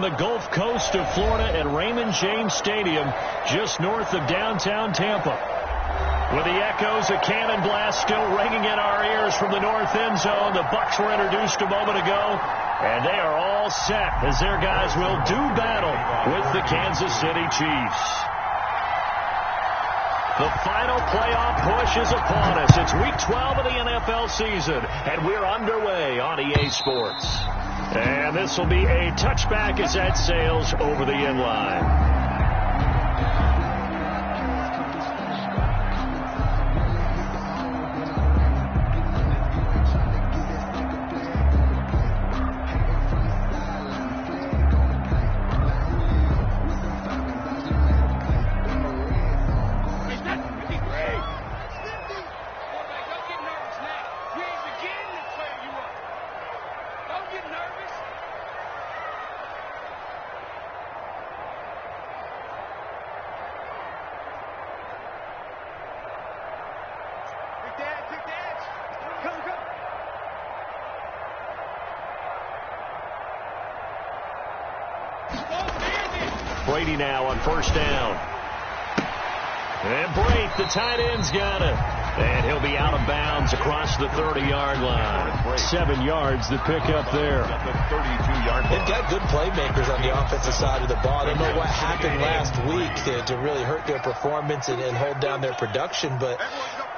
from the Gulf Coast of Florida at Raymond James Stadium, just north of downtown Tampa. With the echoes of cannon blast still ringing in our ears from the north end zone, the Bucs were introduced a moment ago, and they are all set as their guys will do battle with the Kansas City Chiefs. The final playoff push is upon us. It's Week 12 of the NFL season, and we're underway on EA Sports. And this will be a touchback as that sails over the end line. Brady now on first down. And Brate, the tight end's got it. And he'll be out of bounds across the 30-yard line. 7 yards the pickup there. They've got good playmakers on the offensive side of the ball. I don't know what happened last week to really hurt their performance and hold down their production, but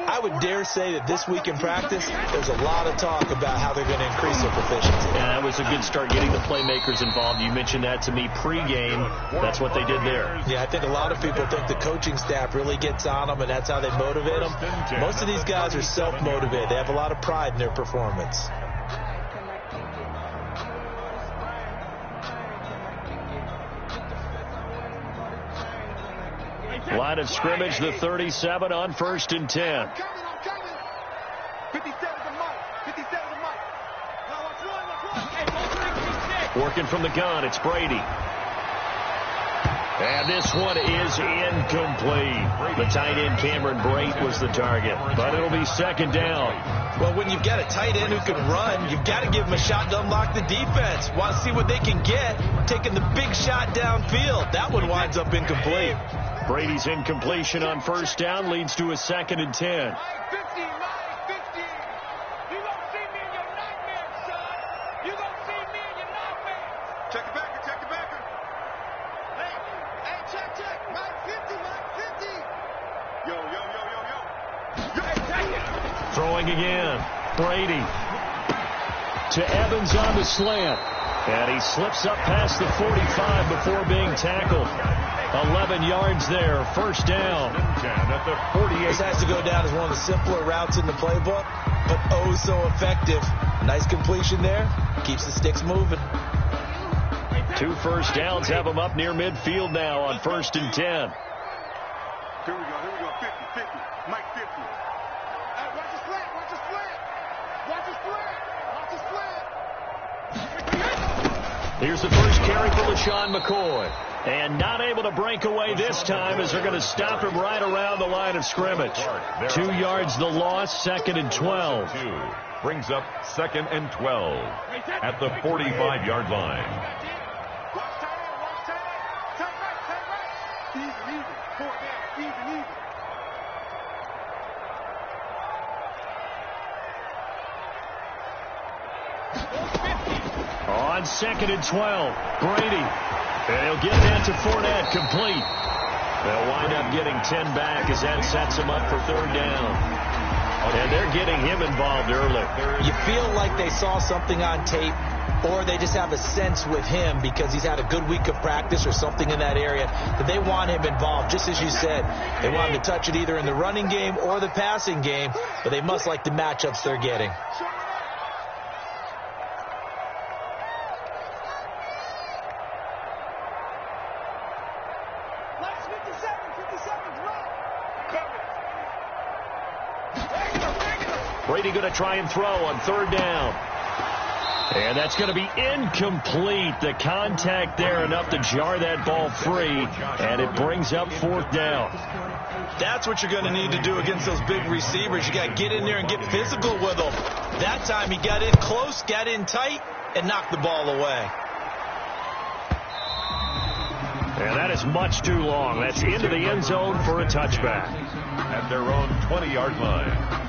I would dare say that this week in practice, there's a lot of talk about how they're going to increase their proficiency. Yeah, that was a good start getting the playmakers involved. You mentioned that to me pregame. That's what they did there. Yeah, I think a lot of people think the coaching staff really gets on them, and that's how they motivate them. Most of these guys are self-motivated. They have a lot of pride in their performance. Line of scrimmage, the 37 on 1st and 10. I'm coming. 57 to Mike. 57 to Mike. Now watch one. Working from the gun, it's Brady. And this one is incomplete. The tight end, Cameron Brate, was the target. But it'll be second down. Well, when you've got a tight end who can run, you've got to give him a shot to unlock the defense. Want to see what they can get, taking the big shot downfield. That one winds up incomplete. Brady's incompletion on first down leads to a 2nd and 10. Mike 50. You gonna see me in your nightmares, son. You gonna see me in your nightmares. Check it back. Hey, check. Mike 50. Yo. Throwing again. Brady to Evans on the slant. And he slips up past the 45 before being tackled. 11 yards there, first down. At the 48. This has to go down as one of the simpler routes in the playbook, but oh so effective. Nice completion there. Keeps the sticks moving. 2 first downs have him up near midfield now on 1st and 10. Here we go. 50. Mike 50. Hey, watch the slant. Here's the first carry for LaShawn McCoy. And not able to break away this time as they're going to stop him right around the line of scrimmage. 2 yards the loss, 2nd and 12. Brings up 2nd and 12 at the 45-yard line. Watch tight end. Tight right. Easy. 4 down. Easy. On 2nd and 12, Brady. And he'll get that to Fournette, complete. They'll wind up getting 10 back as that sets him up for 3rd down. And they're getting him involved early. You feel like they saw something on tape, or they just have a sense with him because he's had a good week of practice or something in that area that they want him involved. Just as you said, they want him to touch it either in the running game or the passing game, but they must like the matchups they're getting. Brady going to try and throw on 3rd down. And that's going to be incomplete. The contact there enough to jar that ball free. And it brings up 4th down. That's what you're going to need to do against those big receivers. You got to get in there and get physical with them. That time he got in close, got in tight, and knocked the ball away. And that is much too long. That's into the end zone for a touchback. At their own 20-yard line.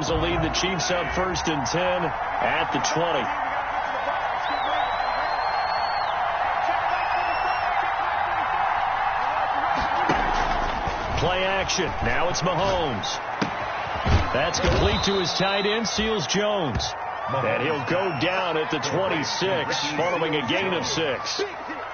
Will lead the Chiefs up 1st and 10 at the 20. Play action. Now it's Mahomes. That's complete to his tight end, Seals-Jones. And he'll go down at the 26 following a gain of 6.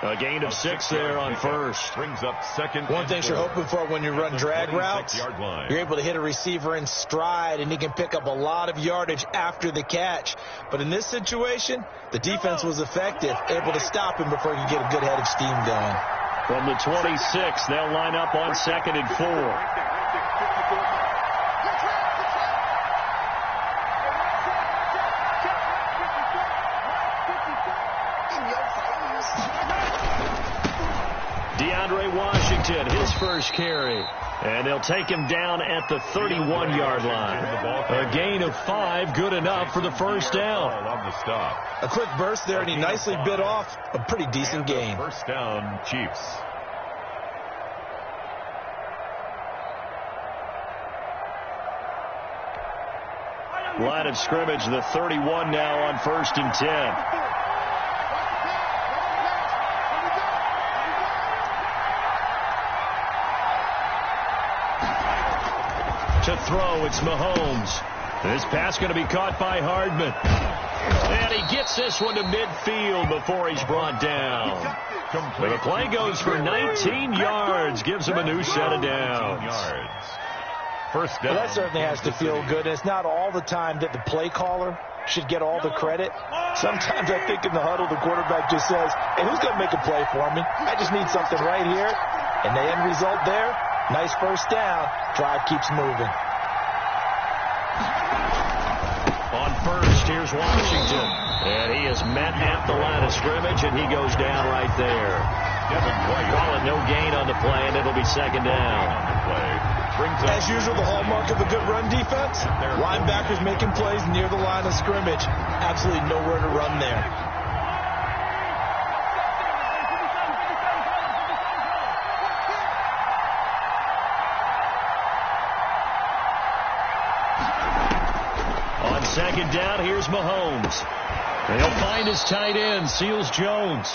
A gain of 6 there on first. Brings up second. One thing you're hoping for when you run drag routes, you're able to hit a receiver in stride, and he can pick up a lot of yardage after the catch. But in this situation, the defense was effective, able to stop him before he could get a good head of steam going. From the 26, they'll line up on 2nd and 4. Washington, his first carry. And they'll take him down at the 31-yard line. A gain of 5, good enough for the first down. A quick burst there, and he nicely bit off a pretty decent gain. First down, Chiefs. Line of scrimmage, the 31 now on 1st and 10. To throw, it's Mahomes. This pass going to be caught by Hardman. And he gets this one to midfield before he's brought down. But the play goes for 19 yards. Gives him a new set of downs. First down. Well, that certainly has to feel good. And it's not all the time that the play caller should get all the credit. Sometimes I think in the huddle, the quarterback just says, hey, who's going to make a play for me? I just need something right here. And the end result there, nice first down. Drive keeps moving. On first, here's Washington. And he is met at the line of scrimmage, and he goes down right there. Call it no gain on the play, and it'll be 2nd down. As usual, the hallmark of a good run defense, linebackers making plays near the line of scrimmage. Absolutely nowhere to run there. On 2nd down, here's Mahomes. And he'll find his tight end, Seals-Jones.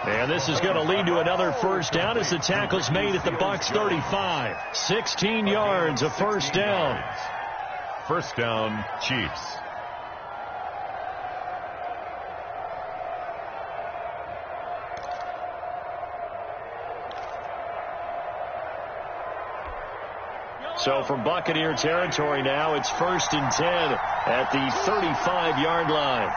And this is going to lead to another first down as the tackle's made at the Bucs 35. 16 yards, a first down. First down, Chiefs. So from Buccaneer territory now, it's 1st and 10 at the 35-yard line.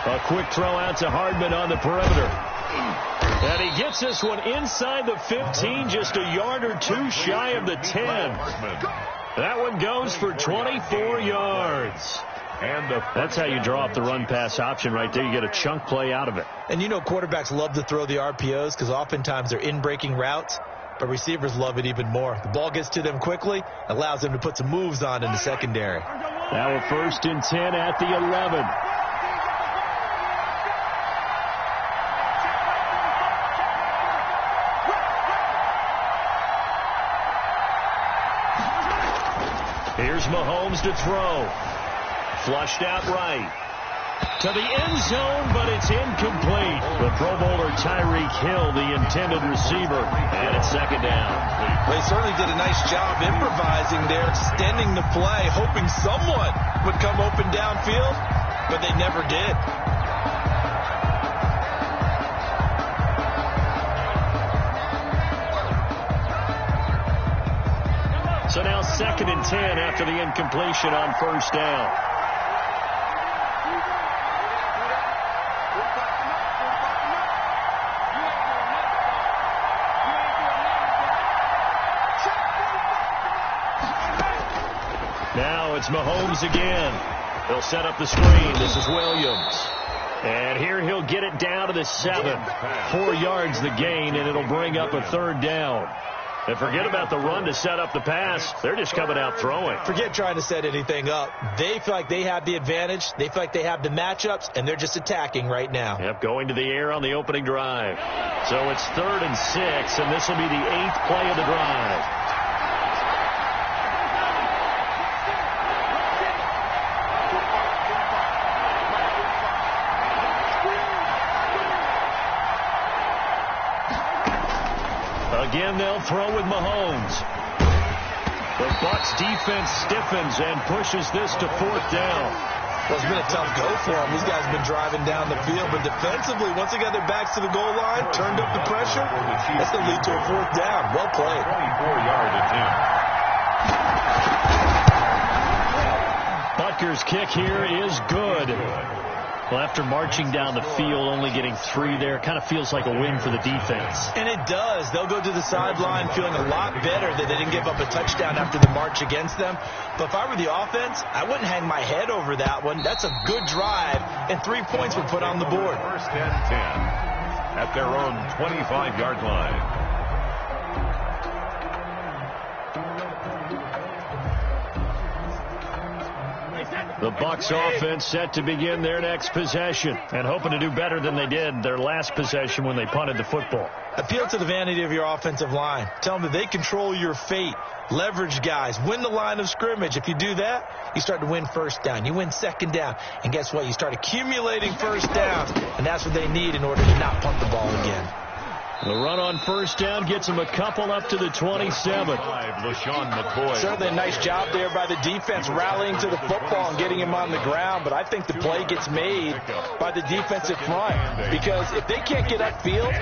A quick throw out to Hardman on the perimeter. And he gets this one inside the 15, just a yard or two shy of the 10. That one goes for 24 yards. And that's how you draw up the run-pass option right there. You get a chunk play out of it. And you know quarterbacks love to throw the RPOs because oftentimes they're in-breaking routes, but receivers love it even more. The ball gets to them quickly, allows them to put some moves on in the secondary. Now a 1st and 10 at the 11. Here's Mahomes to throw. Flushed out right. To the end zone, but it's incomplete. The Pro Bowler Tyreek Hill, the intended receiver, and it's 2nd down. They certainly did a nice job improvising there, extending the play, hoping someone would come open downfield, but they never did. So now 2nd and 10 after the incompletion on first down. it's Mahomes again. He'll set up the screen. This is Williams. And here he'll get it down to the 7. 4 yards the gain, and it'll bring up a 3rd down. And forget about the run to set up the pass. They're just coming out throwing. Forget trying to set anything up. They feel like they have the advantage. They feel like they have the matchups, and they're just attacking right now. Yep, going to the air on the opening drive. So it's 3rd and 6, and this will be the 8th play of the drive. Again, they'll throw with Mahomes. The Bucs defense stiffens and pushes this to 4th down. Well, it's been a tough go for them. These guys have been driving down the field, but defensively, once they got their backs to the goal line, turned up the pressure, that's going to lead to a 4th down. Well played. 24-yard attempt. Butker's kick here is good. Well, after marching down the field, only getting 3 there, kind of feels like a win for the defense. And it does. They'll go to the sideline feeling a lot better that they didn't give up a touchdown after the march against them. But if I were the offense, I wouldn't hang my head over that one. That's a good drive, and 3 points were put on the board. 1st and 10 at their own 25-yard line. The Bucs offense set to begin their next possession and hoping to do better than they did their last possession when they punted the football. Appeal to the vanity of your offensive line. Tell them that they control your fate. Leverage guys. Win the line of scrimmage. If you do that, you start to win 1st down. You win 2nd down. And guess what? You start accumulating 1st downs. And that's what they need in order to not punt the ball again. The run on 1st down gets him a couple up to the 27. Certainly a nice job there by the defense rallying to the football and getting him on the ground. But I think the play gets made by the defensive front. Because if they can't get upfield,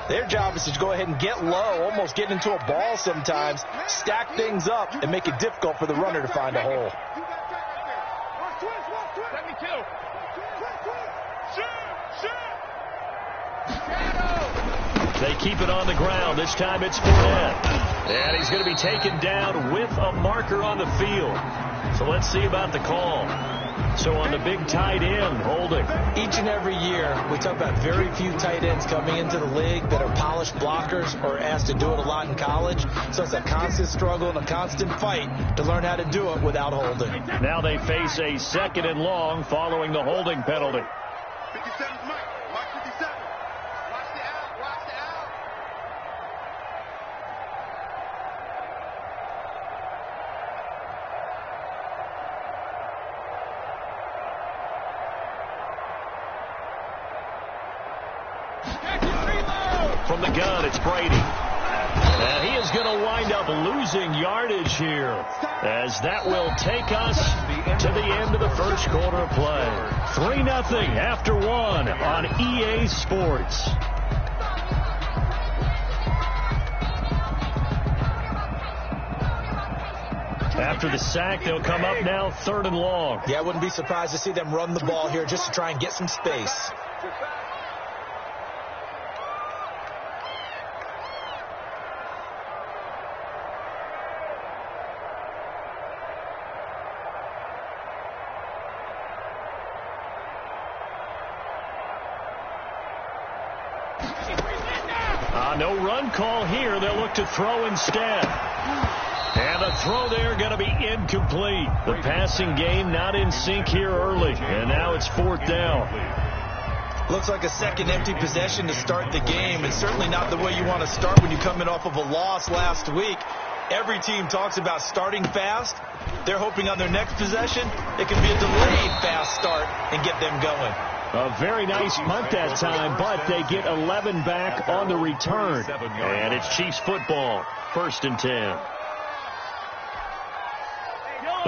their job is to go ahead and get low, almost get into a ball sometimes, stack things up, and make it difficult for the runner to find a hole. They keep it on the ground. This time it's Fournette. And he's going to be taken down with a marker on the field. So let's see about the call. So on the big tight end, holding. Each and every year, we talk about very few tight ends coming into the league that are polished blockers or asked to do it a lot in college. So it's a constant struggle and a constant fight to learn how to do it without holding. Now they face a 2nd and long following the holding penalty. 57's Mike. Mark 57. Watch the out. Watch the out. From the gun, it's Brady. And he is going to wind up losing yardage here, as that will take us to the end of the 1st quarter of play. 3-0 after 1 on EA Sports. After the sack, they'll come up now 3rd and long. Yeah, I wouldn't be surprised to see them run the ball here just to try and get some space. No run call here. They'll look to throw instead. And the throw there going to be incomplete. The passing game not in sync here early. And now it's 4th down. Looks like a second empty possession to start the game. And certainly not the way you want to start when you're coming off of a loss last week. Every team talks about starting fast. They're hoping on their next possession, it can be a delayed fast start and get them going. A very nice punt that time, but they get 11 back on the return. And it's Chiefs football, 1st and 10.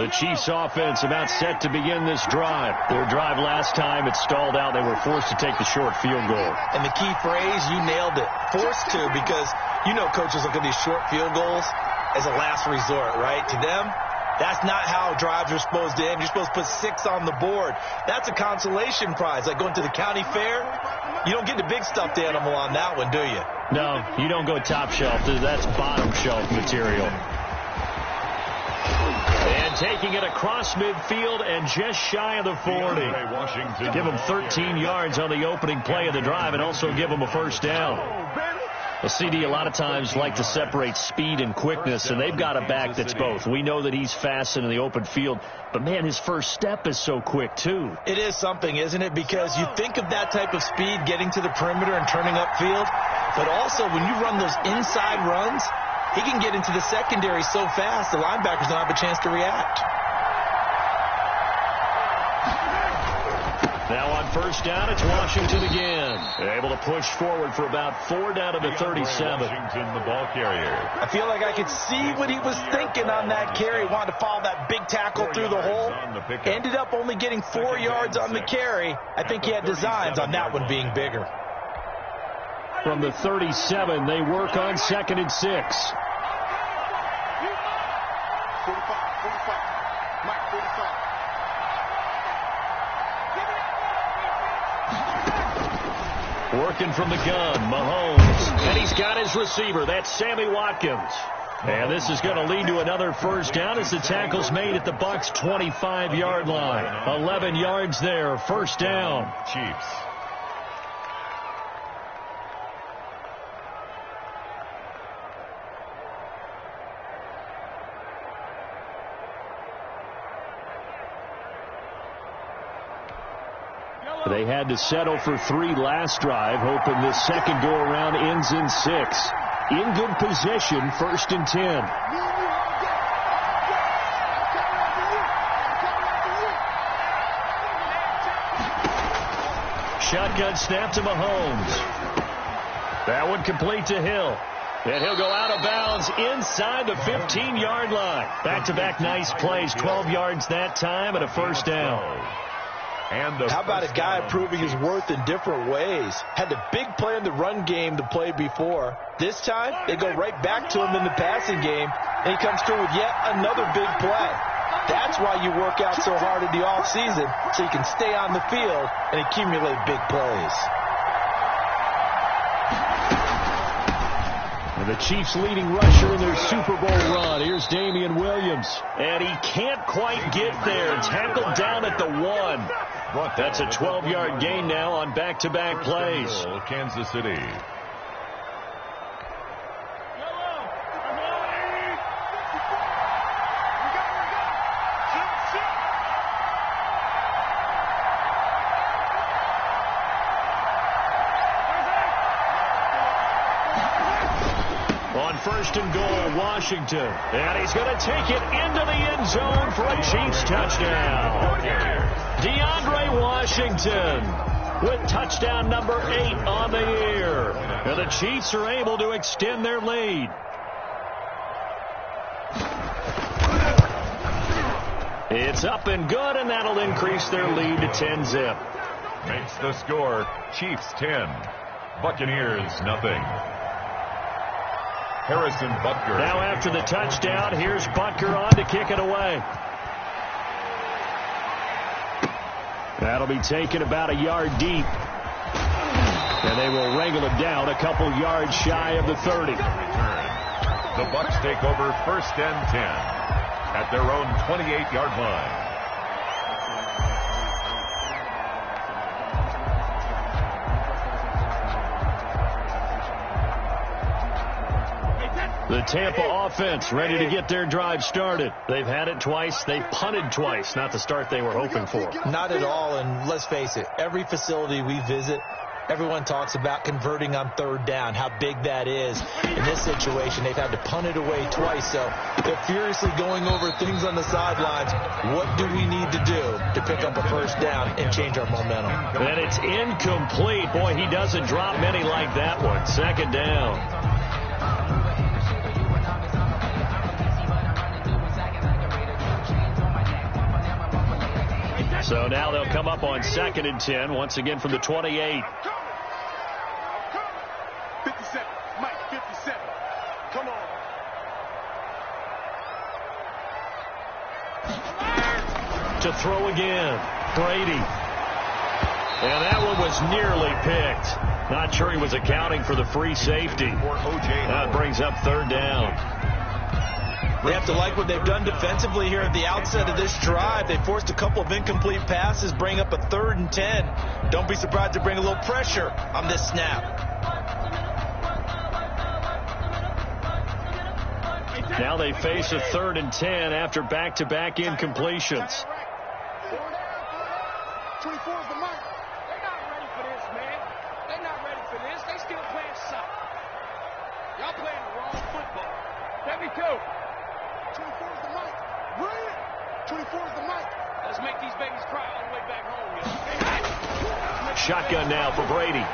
The Chiefs offense about set to begin this drive. Their drive last time, it stalled out. They were forced to take the short field goal. And the key phrase, you nailed it. Forced to, because you know coaches look at these short field goals as a last resort, right? To them, that's not how drives are supposed to end. You're supposed to put 6 on the board. That's a consolation prize. Like going to the county fair, you don't get the big stuffed animal on that one, do you? No, you don't go top shelf. That's bottom shelf material. And taking it across midfield and just shy of the 40. Give him 13 yards on the opening play of the drive and also give him a first down. Well, CD, a lot of times like to separate speed and quickness, and they've got a back that's both. We know that he's fast in the open field, but, man, his first step is so quick, too. It is something, isn't it? Because you think of that type of speed getting to the perimeter and turning upfield, but also when you run those inside runs, he can get into the secondary so fast the linebackers don't have a chance to react. Now on first down, it's Washington again. They're able to push forward for about 4 down to the 37. Washington, the ball carrier. I feel like I could see what he was thinking on that carry. Wanted to follow that big tackle through the hole. Ended up only getting 4 yards on the carry. I think he had designs on that one being bigger. From the 37, they work on 2nd and 6. 45. Mike, 45. Working from the gun, Mahomes. And he's got his receiver. That's Sammy Watkins. And this is going to lead to another first down as the tackle's made at the Bucs' 25-yard line. 11 yards there, first down. Chiefs. They had to settle for 3 last drive, hoping this second go-around ends in 6. In good position, 1st and 10. Shotgun snap to Mahomes. That one complete to Hill. And he'll go out of bounds inside the 15-yard line. Back-to-back nice plays, 12 yards that time and a first down. How about a guy proving his worth in different ways? Had the big play in the run game to play before. This time, they go right back to him in the passing game, and he comes through with yet another big play. That's why you work out so hard in the offseason, so you can stay on the field and accumulate big plays. And the Chiefs' leading rusher in their Super Bowl run. Here's Damian Williams. And he can't quite get there. Tackled down at the 1. That's a 12-yard gain now on back-to-back plays. Kansas City. On 1st and goal, Washington. And he's going to take it into the end zone for a Chiefs touchdown. DeAndre Washington with touchdown number 8 on the year. And the Chiefs are able to extend their lead. It's up and good, and that'll increase their lead to 10-zip. Makes the score Chiefs 10, Buccaneers nothing. Harrison Butker. Now after the touchdown, here's Butker on to kick it away. That'll be taken about a yard deep. And they will wrangle it down a couple yards shy of the 30. The Bucs take over 1st and 10 at their own 28-yard line. The Tampa offense ready to get their drive started. They've had it twice. They've punted twice. Not the start they were hoping for. Not at all, and let's face it, every facility we visit, everyone talks about converting on 3rd down, how big that is. In this situation, they've had to punt it away twice, so they're furiously going over things on the sidelines. What do we need to do to pick up a first down and change our momentum? And it's incomplete. Boy, he doesn't drop many like that one. 2nd down. So now they'll come up on 2nd and 10, once again from the 28. 57, Mike, 57. Come on. To throw again, Brady. And that one was nearly picked. Not sure he was accounting for the free safety. That brings up 3rd down. They have to like what they've done defensively here at the outset of this drive. They forced a couple of incomplete passes, bring up a 3rd and 10. Don't be surprised to bring a little pressure on this snap. Now they face a 3rd and 10 after back-to-back incompletions. 24 is the mark. They're not ready for this, man. They're not ready for this. They still playing soccer. Y'all playing the wrong football. 72. 24 is the mic. Bring it. 24 is the mic. Let's make these babies cry all the way back home, yo. Shotgun now for Brady.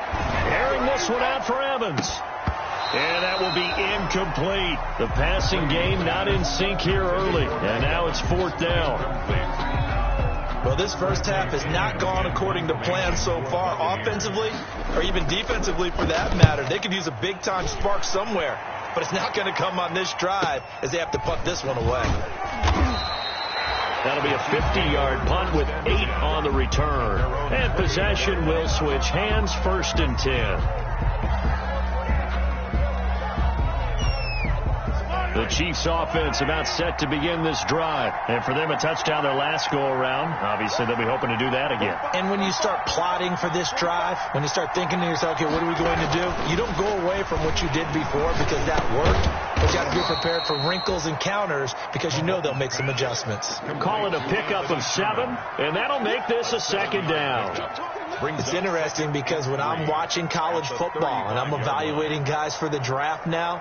Airing this one out for Evans. And that will be incomplete. The passing game not in sync here early. And now it's 4th down. Well, this first half has not gone according to plan so far, offensively or even defensively for that matter. They could use a big-time spark somewhere, but it's not going to come on this drive as they have to punt this one away. That'll be a 50-yard punt with 8 on the return. And possession will switch hands, 1st and 10. The Chiefs offense about set to begin this drive. And for them, a touchdown their last go-around. Obviously, they'll be hoping to do that again. And when you start plotting for this drive, when you start thinking to yourself, okay, what are we going to do? You don't go away from what you did before because that worked. But you have to be prepared for wrinkles and counters because you know they'll make some adjustments. Call it a pickup of 7, and that'll make this a 2nd down. It's interesting because when I'm watching college football and I'm evaluating guys for the draft now,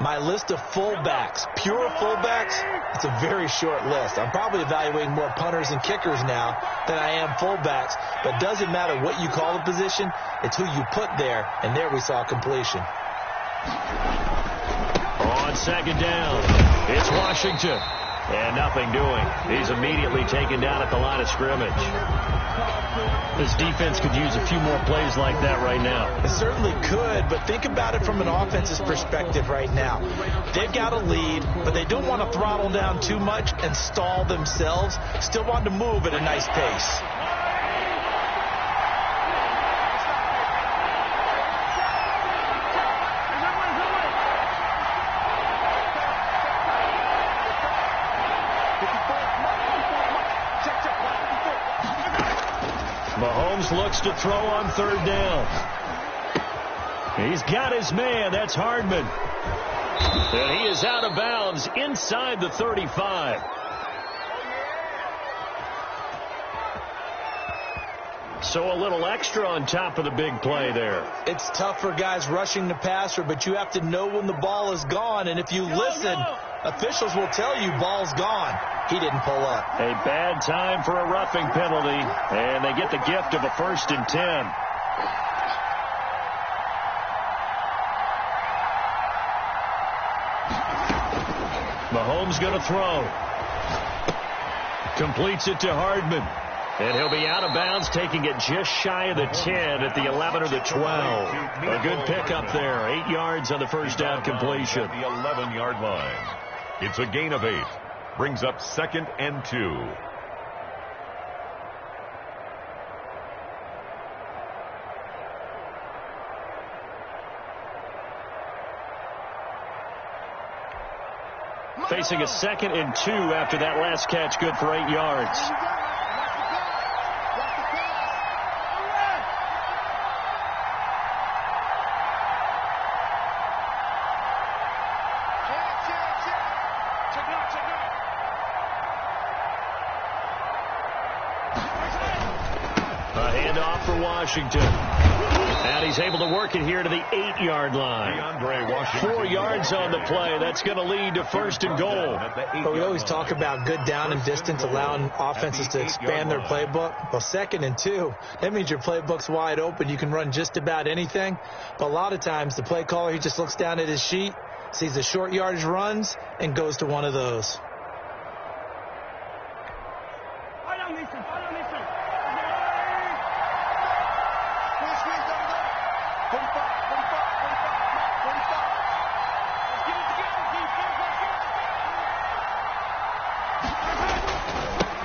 my list of fullbacks, pure fullbacks, it's a very short list. I'm probably evaluating more punters and kickers now than I am fullbacks. But it doesn't matter what you call the position, it's who you put there, and there we saw completion. On 2nd down, it's Washington. And nothing doing. He's immediately taken down at the line of scrimmage. This defense could use a few more plays like that right now. It certainly could, but think about it from an offense's perspective right now. They've got a lead, but they don't want to throttle down too much and stall themselves. Still want to move at a nice pace. Mahomes looks to throw on 3rd down. He's got his man. That's Hardman. And he is out of bounds inside the 35. So a little extra on top of the big play there. It's tough for guys rushing the passer, but you have to know when the ball is gone. And if you listen, officials will tell you ball's gone. He didn't pull up. A bad time for a roughing penalty, and they get the gift of a 1st and 10. Mahomes going to throw. Completes it to Hardman. And he'll be out of bounds, taking it just shy of the 10 at the 11 or the 12. A good pickup there. 8 yards on the first down completion. The 11-yard line. It's a gain of 8. Brings up 2nd and 2. Facing a 2nd and 2 after that last catch, good for 8 yards. Washington. And he's able to work it here to the 8-yard line. 4 yards on the play. That's going to lead to 1st and goal. But we always talk about good down and distance, allowing offenses to expand their playbook. Well, 2nd and 2, that means your playbook's wide open. You can run just about anything. But a lot of times the play caller, he just looks down at his sheet, sees the short yardage runs, and goes to one of those.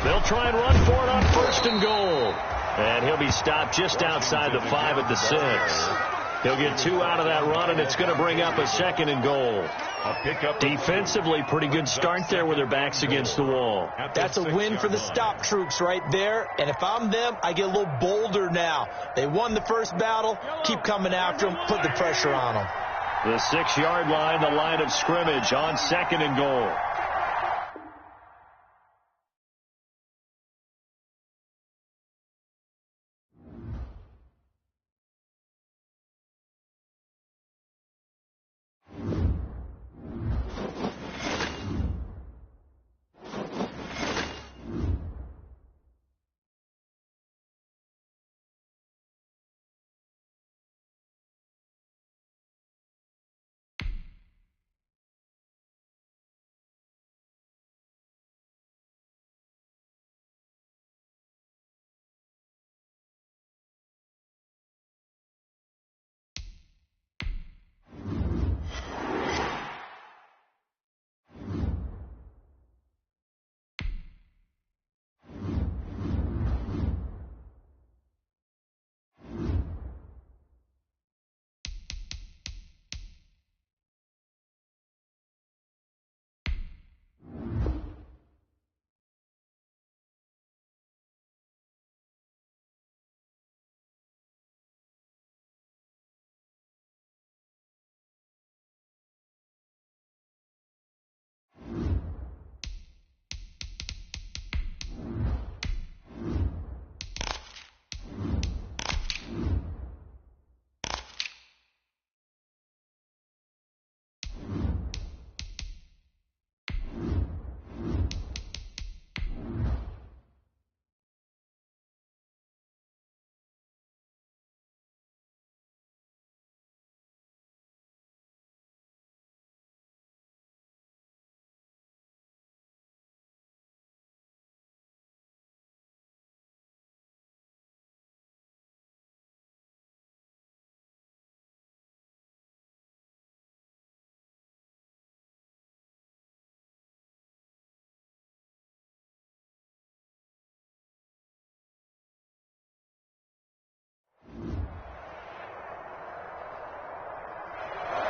They'll try and run for it on 1st and goal. And he'll be stopped just outside the 5 at the 6. He'll get 2 out of that run, and it's going to bring up a 2nd and goal. Defensively, pretty good start there with their backs against the wall. That's a win for the stop troops right there. And if I'm them, I get a little bolder now. They won the first battle. Keep coming after them. Put the pressure on them. The 6-yard line, the line of scrimmage on 2nd and goal.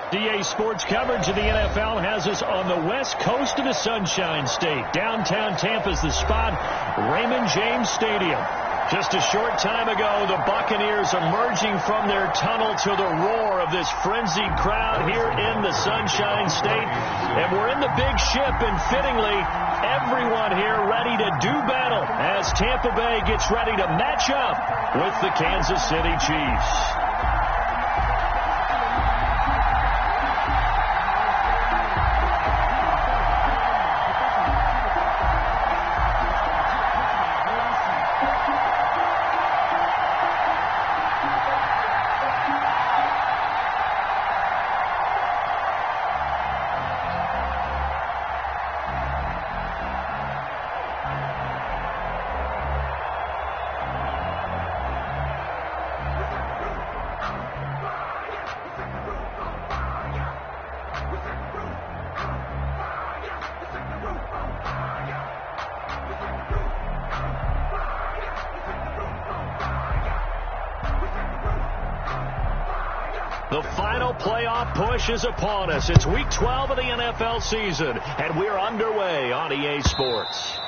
DA Sports coverage of the NFL has us on the west coast of the Sunshine State. Downtown Tampa's the spot, Raymond James Stadium. Just a short time ago, the Buccaneers emerging from their tunnel to the roar of this frenzied crowd here in the Sunshine State. And we're in the big ship, and fittingly, everyone here ready to do battle as Tampa Bay gets ready to match up with the Kansas City Chiefs. The final playoff push is upon us. It's week 12 of the NFL season, and we're underway on EA Sports.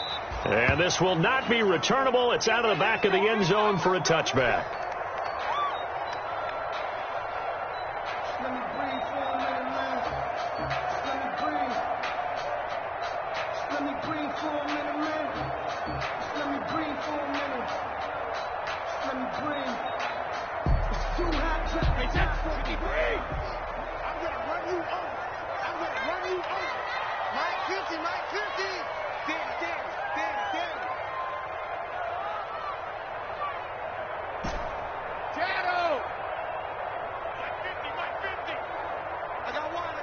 And this will not be returnable. It's out of the back of the end zone for a touchback. Let me breathe for a minute, man. Let me breathe. Let me breathe for a minute, man. Let me breathe for a minute. Let me breathe. It's too hot to let me breathe. I'm gonna run you over. I'm gonna run you over. Mike 50, Mike 50. Damn. Shadow. Mike 50. I got one.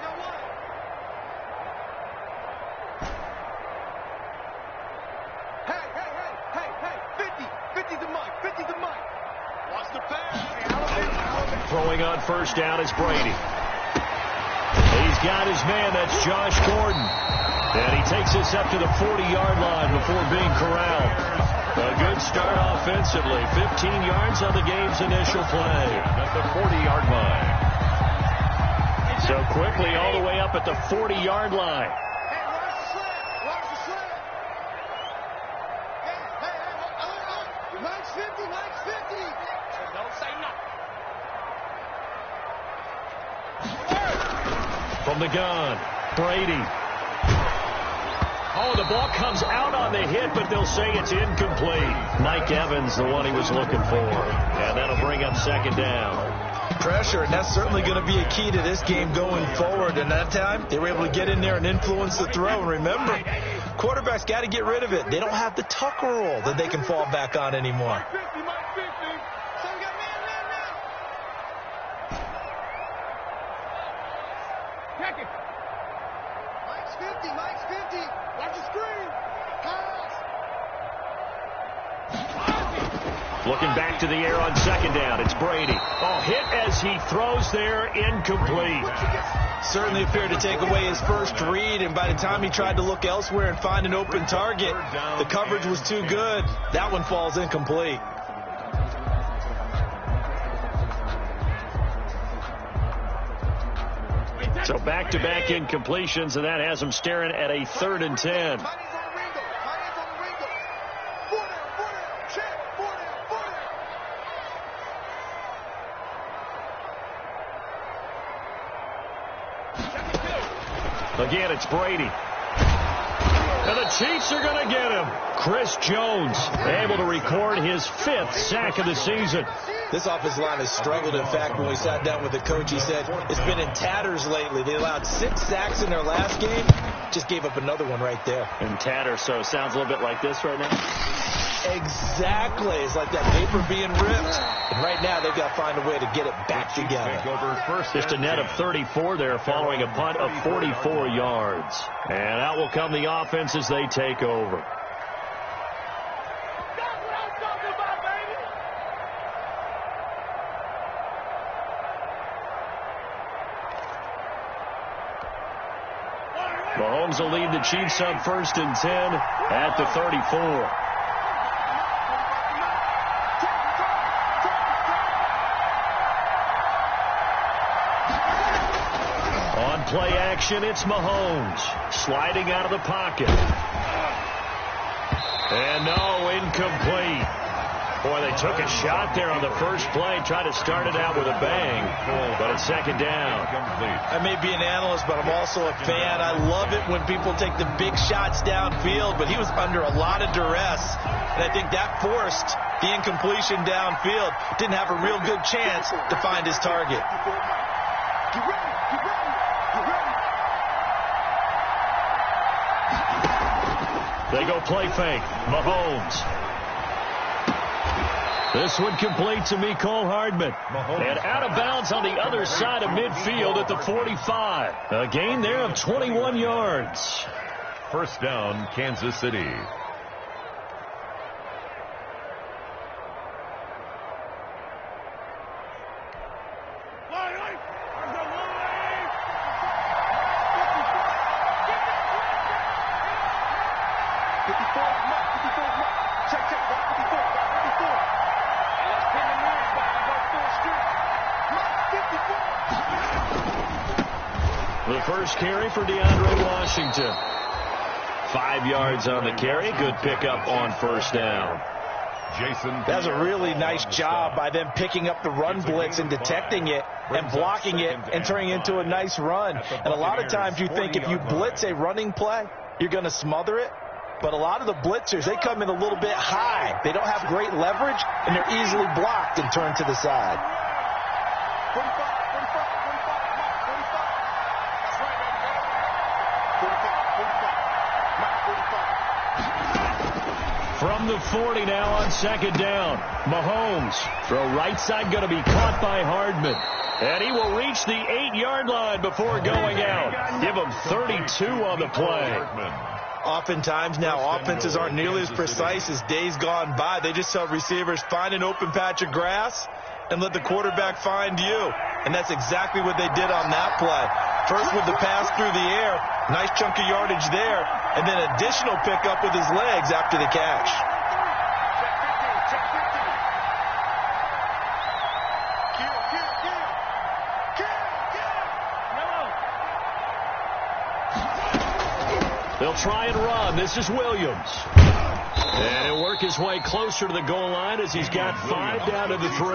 Hey. 50's the mic. Watch the pass. Throwing on first down is Brady. He's got his man. That's Josh Gordon. And he takes us up to the 40-yard line before being corralled. A good start offensively. 15 yards on the game's initial play. At the 40-yard line. So quickly all the way up at the 40-yard line. Hey, watch the slant. Watch the slant. Hey, Mike's 50, Mike's 50. Don't say nothing. From the gun, Brady. Oh, the ball comes out on the hit, but they'll say it's incomplete. Mike Evans, the one he was looking for. And that'll bring up second down. Pressure, and that's certainly going to be a key to this game going forward. And that time, they were able to get in there and influence the throw. And remember, quarterbacks got to get rid of it. They don't have the Tucker roll that they can fall back on anymore. Mike 50, Mike 50. So we got man now. Check it. Mike's 50, Mike's 50. Watch the screen. Pass. Looking back to the air on second down. It's Brady. Oh, hit as he throws there, incomplete. Certainly appeared to take away his first read, and by the time he tried to look elsewhere and find an open target, the coverage was too good. That one falls incomplete. So back-to-back incompletions, and that has him staring at a 3rd and 10. Again, it's Brady. And the Chiefs are going to get him. Chris Jones able to record his 5th sack of the season. This offensive line has struggled. In fact, when we sat down with the coach, he said it's been in tatters lately. They allowed 6 sacks in their last game. Just gave up another one right there. In tatters, so it sounds a little bit like this right now. Exactly. It's like that paper being ripped. And right now, they've got to find a way to get it back together. Just a net of 34 there following a punt of 44 yards. And out will come the offense as they take over. That's what I'm talking about, baby. Mahomes will lead the Chiefs on 1st and 10 at the 34. On play action, it's Mahomes sliding out of the pocket. And no, incomplete. Boy, they took a shot there on the first play, tried to start it out with a bang, but it's second down. I may be an analyst, but I'm also a fan. I love it when people take the big shots downfield, but he was under a lot of duress, and I think that forced the incompletion downfield. Didn't have a real good chance to find his target. Get ready, get ready, get ready. They go play fake. Mahomes. This one complete to Mecole Hardman. And out of bounds on the other side of midfield at the 45. A gain there of 21 yards. First down, Kansas City. The first carry for DeAndre Washington. 5 yards on the carry. Good pickup on first down. That's a really nice job by them picking up the run blitz and detecting it and blocking it and turning it into a nice run. And a lot of times you think if you blitz a running play, you're going to smother it. But a lot of the blitzers, they come in a little bit high. They don't have great leverage, and they're easily blocked and turned to the side. 45. From the 40 now on second down. Mahomes. Throw right side going to be caught by Hardman. And he will reach the 8-yard line before going out. Give him 32 on the play. Oftentimes now offenses aren't nearly as precise as days gone by. They just tell receivers, find an open patch of grass and let the quarterback find you. And that's exactly what they did on that play. First with the pass through the air, nice chunk of yardage there, and then additional pickup with his legs after the catch. They'll try and run. This is Williams. And he'll work his way closer to the goal line as he's got 5 down to the 3.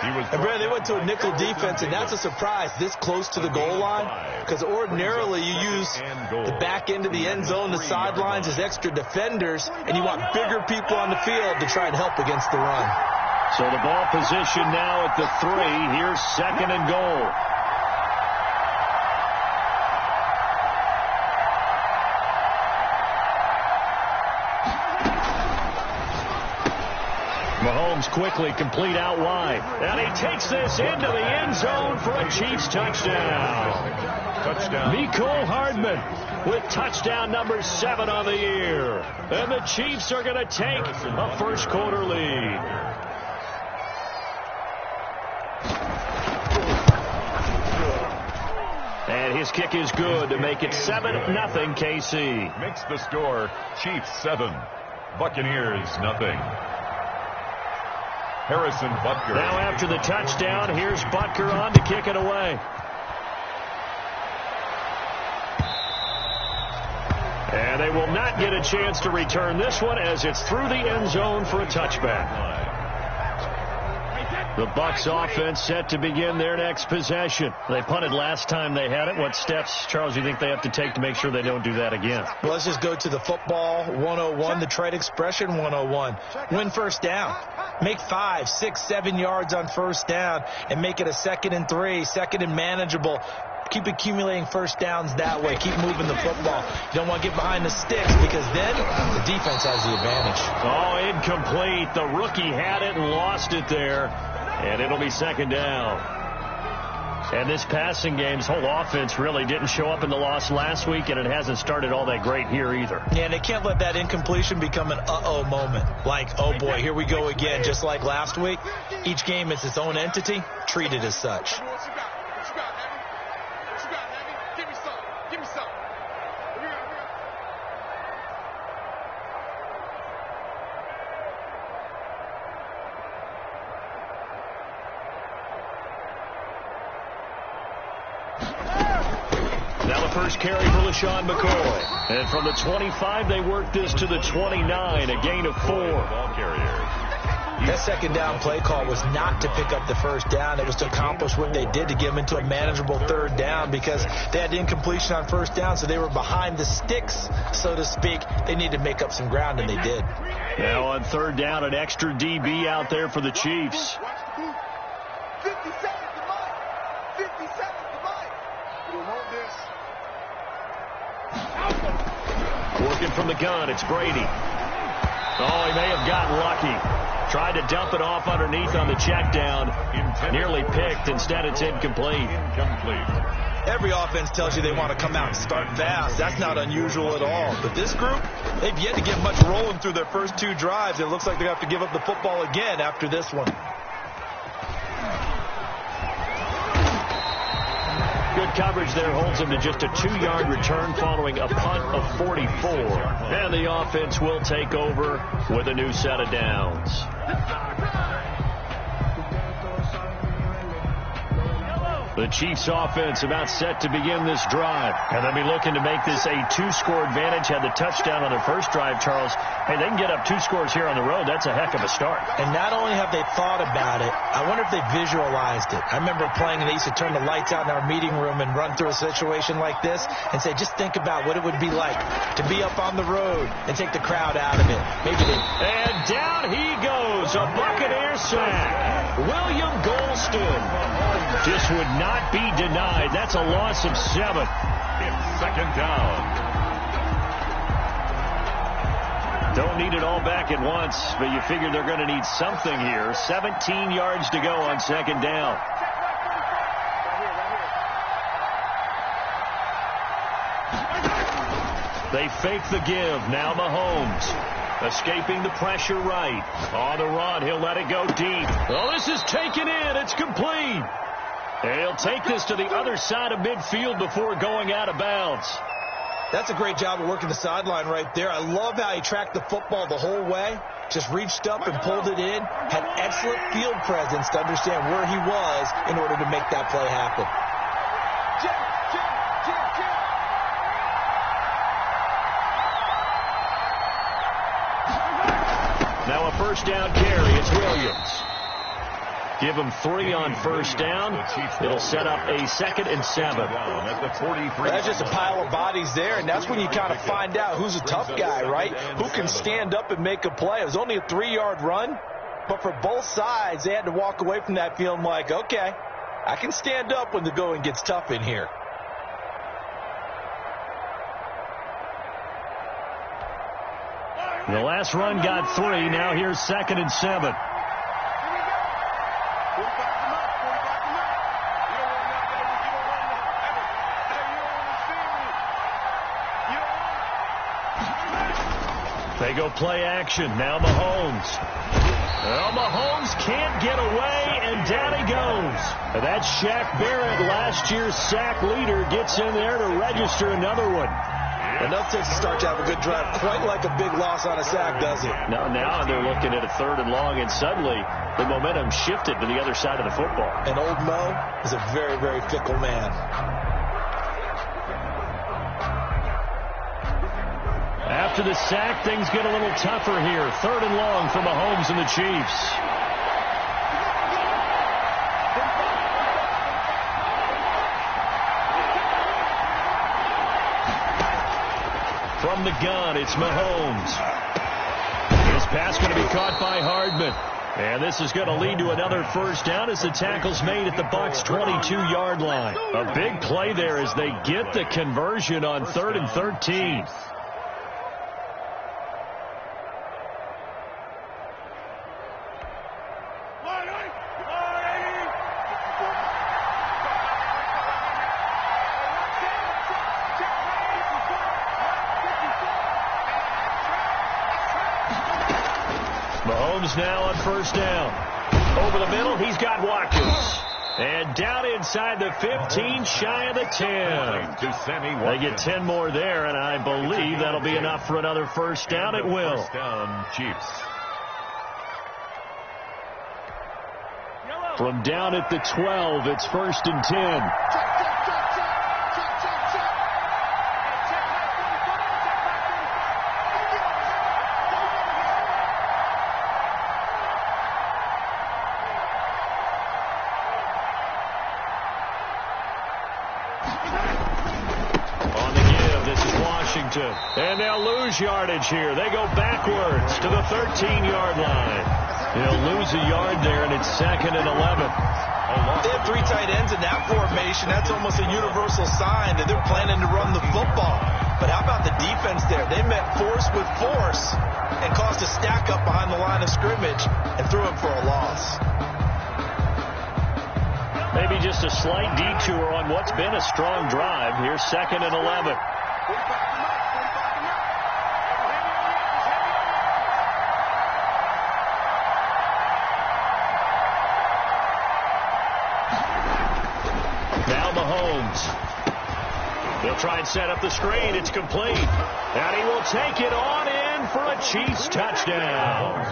And Brad, they went to a nickel defense, and that's a surprise this close to the goal line, because ordinarily you use the back end of the end zone, the sidelines as extra defenders, and you want bigger people on the field to try and help against the run. So the ball position now at the 3. Here's 2nd and goal. Mahomes quickly complete out wide. And he takes this into the end zone for a Chiefs touchdown. Mecole Hardman with touchdown number 7 on the year. And the Chiefs are going to take a first quarter lead. And his kick is good to make it 7-0 KC. Makes the score Chiefs 7, Buccaneers 0. Harrison Butker. Now after the touchdown, here's Butker on to kick it away. And they will not get a chance to return this one as it's through the end zone for a touchback. The Bucs offense set to begin their next possession. They punted last time they had it. What steps, Charles, do you think they have to take to make sure they don't do that again? Well, let's just go to the football 101, the trade expression 101. Win first down. Make 5, 6, 7 yards on first down and make it a 2nd and 3, 2nd and manageable. Keep accumulating first downs that way. Keep moving the football. You don't want to get behind the sticks because then the defense has the advantage. Oh, incomplete. The rookie had it and lost it there. And it'll be 2nd down. And this passing game's whole offense really didn't show up in the loss last week, and it hasn't started all that great here either. Yeah, and they can't let that incompletion become an uh-oh moment. Like, oh boy, here we go again, just like last week. Each game is its own entity. Treat it as such. First carry for LaShawn McCoy. And from the 25, they worked this to the 29, a gain of 4. That 2nd down play call was not to pick up the first down. It was to accomplish what they did to get them into a manageable 3rd down because they had incompletion on first down, so they were behind the sticks, so to speak. They needed to make up some ground, and they did. Now on 3rd down, an extra DB out there for the Chiefs. 50 seconds to Mike. 50 seconds to Mike. You want this. Working from the gun, it's Brady. Oh, he may have gotten lucky. Tried to dump it off underneath on the check down. Nearly picked. Instead, it's incomplete. Every offense tells you they want to come out and start fast. That's not unusual at all. But this group, they've yet to get much rolling through their first 2 drives. It looks like they have to give up the football again after this one. Good coverage there holds him to just a 2-yard return following a punt of 44. And the offense will take over with a new set of downs. The Chiefs offense about set to begin this drive. And they'll be looking to make this a 2-score advantage. Had the touchdown on their first drive, Charles. Hey, they can get up 2 scores here on the road. That's a heck of a start. And not only have they thought about it, I wonder if they visualized it. I remember playing, and they used to turn the lights out in our meeting room and run through a situation like this and say, just think about what it would be like to be up on the road and take the crowd out of it. Maybe they... And down he goes. A Buccaneer sack. William Golston just would not be denied. That's a loss of 7. It's 2nd down. Don't need it all back at once, but you figure they're going to need something here. 17 yards to go on 2nd down. They fake the give. Now Mahomes. Escaping the pressure right. On the run, he'll let it go deep. Oh, this is taken in. It's complete. And he'll take this to the other side of midfield before going out of bounds. That's a great job of working the sideline right there. I love how he tracked the football the whole way. Just reached up and pulled it in. Had excellent field presence to understand where he was in order to make that play happen. first down carry. It's Williams. Give him 3 on first down. It'll set up a 2nd and 7. That's just a pile of bodies there, and that's when you kind of find out who's a tough guy, right? Who can stand up and make a play. It was only a 3-yard run, but for both sides, they had to walk away from that feeling like, okay, I can stand up when the going gets tough in here. The last run got 3. Now here's 2nd and 7. They go play action. Now Mahomes. Well, Mahomes can't get away, and down he goes. That's Shaq Barrett, last year's sack leader, gets in there to register another one. Enough to start to have a good drive. Quite like a big loss on a sack, does it? Now they're looking at a 3rd and long, and suddenly the momentum shifted to the other side of the football. And old Mo is a very, very fickle man. After the sack, things get a little tougher here. 3rd and long for Mahomes and the Chiefs. From the gun, it's Mahomes. This pass going to be caught by Hardman. And this is going to lead to another first down as the tackle's made at the Bucs' 22-yard line. A big play there as they get the conversion on 3rd and 13. Mahomes now on first down. Over the middle, he's got Watkins. And down inside the 15, shy of the 10. They get 10 more there, and I believe that'll be enough for another first down. It will. First down, Chiefs. From down at the 12, it's 1st and 10. And they'll lose yardage here. They go backwards to the 13-yard line. They'll lose a yard there, and it's 2nd and 11. They have 3 tight ends in that formation. That's almost a universal sign that they're planning to run the football. But how about the defense there? They met force with force and caused a stack up behind the line of scrimmage and threw him for a loss. Maybe just a slight detour on what's been a strong drive. Here's 2nd and 11. They'll try and set up the screen. It's complete. And he will take it on in for a Chiefs touchdown.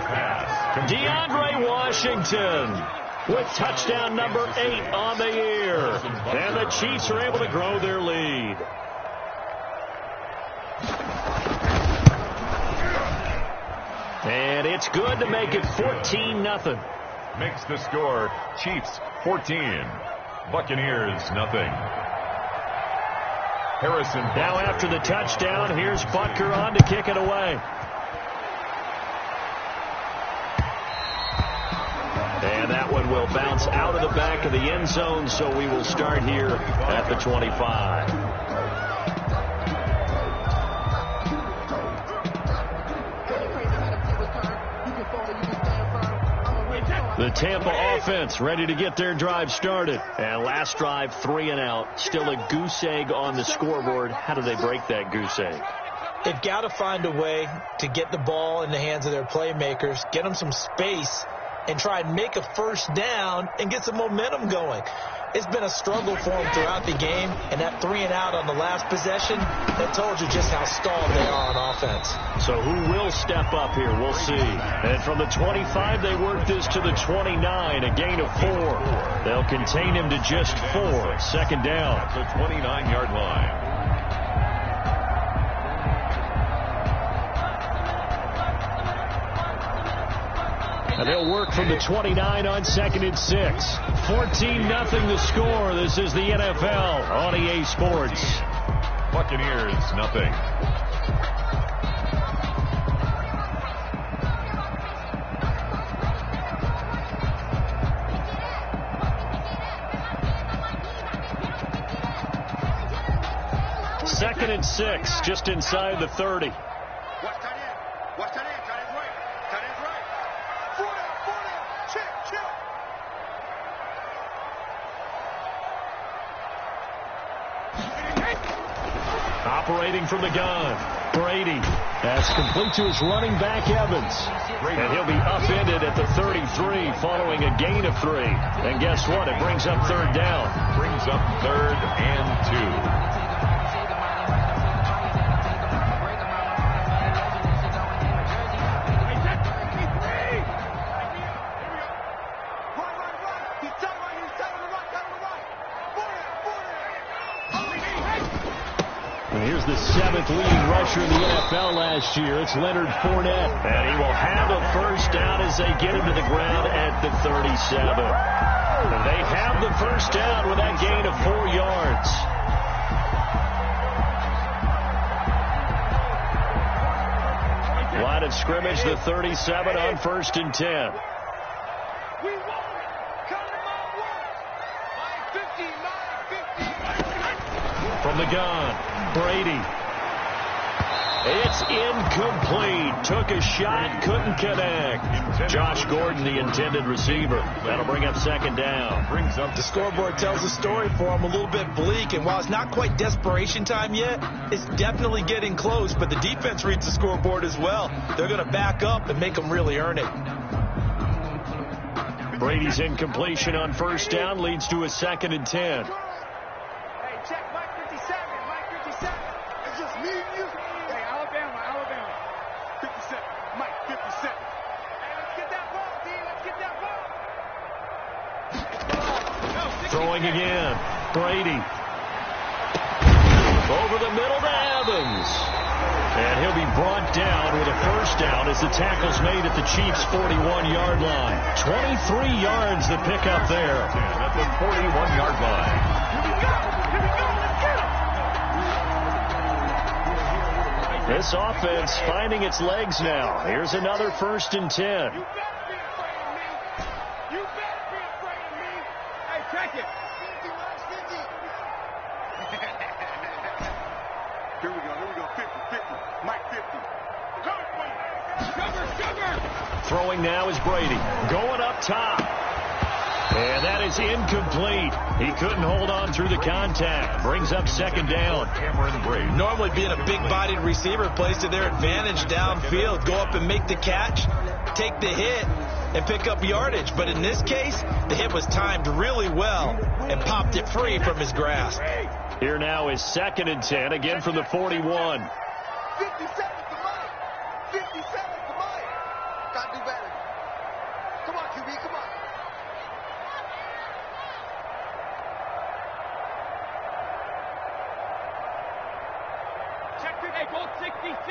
DeAndre Washington with touchdown number 8 on the year. And the Chiefs are able to grow their lead. And it's good to make it 14-0. Makes the score Chiefs 14. Buccaneers nothing. Harrison. Now after the touchdown, here's Butker on to kick it away. And that one will bounce out of the back of the end zone, so we will start here at the 25. The Tampa offense ready to get their drive started. And last drive, 3 and out. Still a goose egg on the scoreboard. How do they break that goose egg? They've got to find a way to get the ball in the hands of their playmakers, get them some space, and try and make a first down and get some momentum going. It's been a struggle for them throughout the game, and that 3 and out on the last possession, that told you just how stalled they are on offense. So who will step up here? We'll see. And from the 25, they work this to the 29, a gain of 4. They'll contain him to just 4. Second down. At the 29-yard line. And they'll work from the 29 on 2nd and 6. 14-0 the score. This is the NFL on EA Sports. Buccaneers, nothing. Second and 6, just inside the 30. Watch tight end. Watch tight end. Tight end's right. Tight end's right. 4 down. Chill. Operating from the gun, Brady. That's complete to his running back, Evans. And he'll be upended at the 33 following a gain of 3. And guess what? It brings up 3rd down. Brings up 3rd and 2. Here's the 7th leading rusher in the NFL last year. It's Leonard Fournette. And he will have a first down as they get him to the ground at the 37. And they have the first down with that gain of 4 yards. Line of scrimmage, the 37 on 1st and 10. From the gun, Brady. It's incomplete. Took a shot, couldn't connect. Josh Gordon, the intended receiver. That'll bring up 2nd down. Brings up the scoreboard, tells the story for him, a little bit bleak. And while it's not quite desperation time yet, it's definitely getting close. But the defense reads the scoreboard as well. They're going to back up and make them really earn it. Brady's incompletion on 1st down leads to a 2nd and 10. Throwing again, Brady. Over the middle to Evans. And he'll be brought down with a first down as the tackle's made at the Chiefs' 41-yard line. 23 yards the pickup there. At the 41-yard line. This offense finding its legs now. Here's another 1st and 10. Throwing now is Brady. Going up top. And that is incomplete. He couldn't hold on through the contact. Brings up 2nd down. Cameron Brady. Normally being a big-bodied receiver plays to their advantage downfield. Go up and make the catch, take the hit, and pick up yardage. But in this case, the hit was timed really well and popped it free from his grasp. Here now is 2nd and 10, again from the 41. 57 to Mike. 57 to Mike. Gotta do better. Come on, QB, come on. Check it. Hey, goal 66.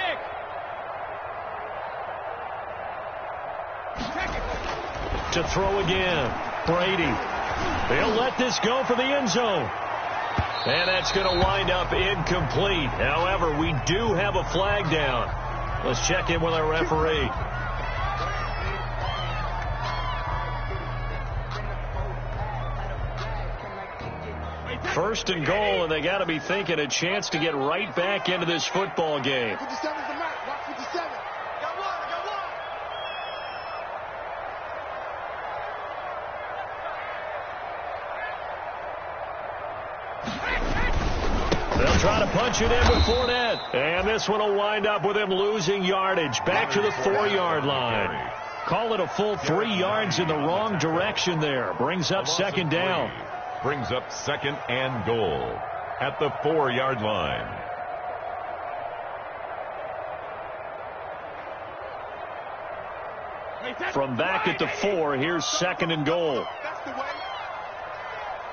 Check it. To throw again, Brady. They'll let this go for the end zone. And that's going to wind up incomplete. However, we do have a flag down. Let's check in with our referee. First and goal, and they got to be thinking a chance to get right back into this football game. 57's the mark. Mark 57. Got one. They'll try to punch it in with Fournette. And this one will wind up with him losing yardage. Back to the 4-yard line. Call it a full 3 yards in the wrong direction there. Brings up 2nd down. Brings up 2nd and goal at the 4-yard line. From back at the 4, here's 2nd and goal. That's the way.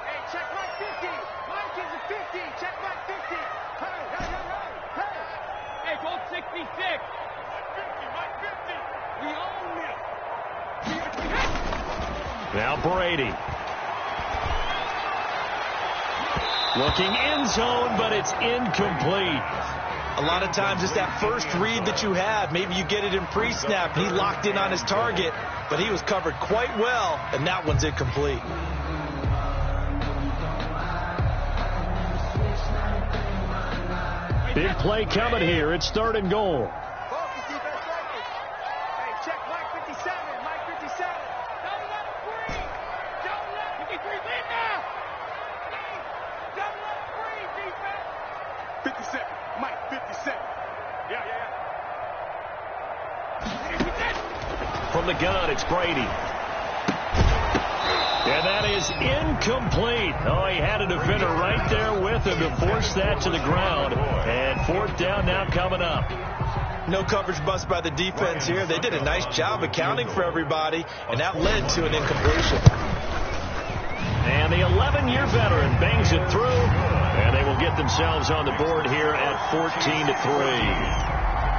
Hey, check Mike 50. Mike is a 50. Check Mike 50. Hey, goal 66. Mike 50. We own it. Now Brady. Looking end zone, but it's incomplete. A lot of times it's that first read that you have. Maybe you get it in pre-snap. He locked in on his target, but he was covered quite well, and that one's incomplete. Big play coming here. It's 3rd and goal. Hey, check Mike 57. Mike 57. Don't let him breathe. Don't let him breathe. Lead now. Don't let him breathe, defense. 57. Mike 57. Yeah. From the gun, it's Brady. And that is incomplete. Oh, he had a defender right there with him to force that to the ground. And 4th down now coming up. No coverage bust by the defense here. They did a nice job accounting for everybody, and that led to an incompletion. And the 11-year veteran bangs it through, and they will get themselves on the board here at 14-3.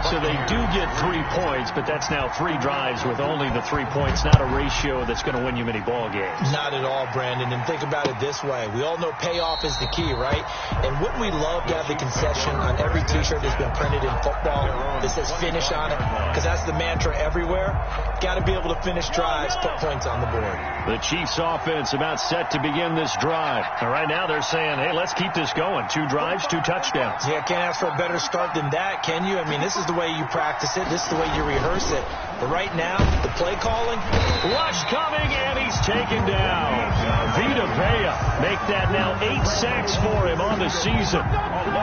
So they do get 3 points, but that's now 3 drives with only the 3 points, not a ratio that's going to win you many ball games. Not at all, Brandon. And think about it this way. We all know payoff is the key, right? And wouldn't we love to have the concession on every T-shirt that's been printed in football that says finish on it? Because that's the mantra everywhere. Got to be able to finish drives, put points on the board. The Chiefs offense about set to begin this drive. And right now they're saying, hey, let's keep this going. 2 drives, 2 touchdowns. Yeah, can't ask for a better start than that, can you? I mean, this is the way you practice it. This is the way you rehearse it. But right now, the play calling. Rush coming, and he's taken down. Vita Vea make that now 8 sacks for him on the season.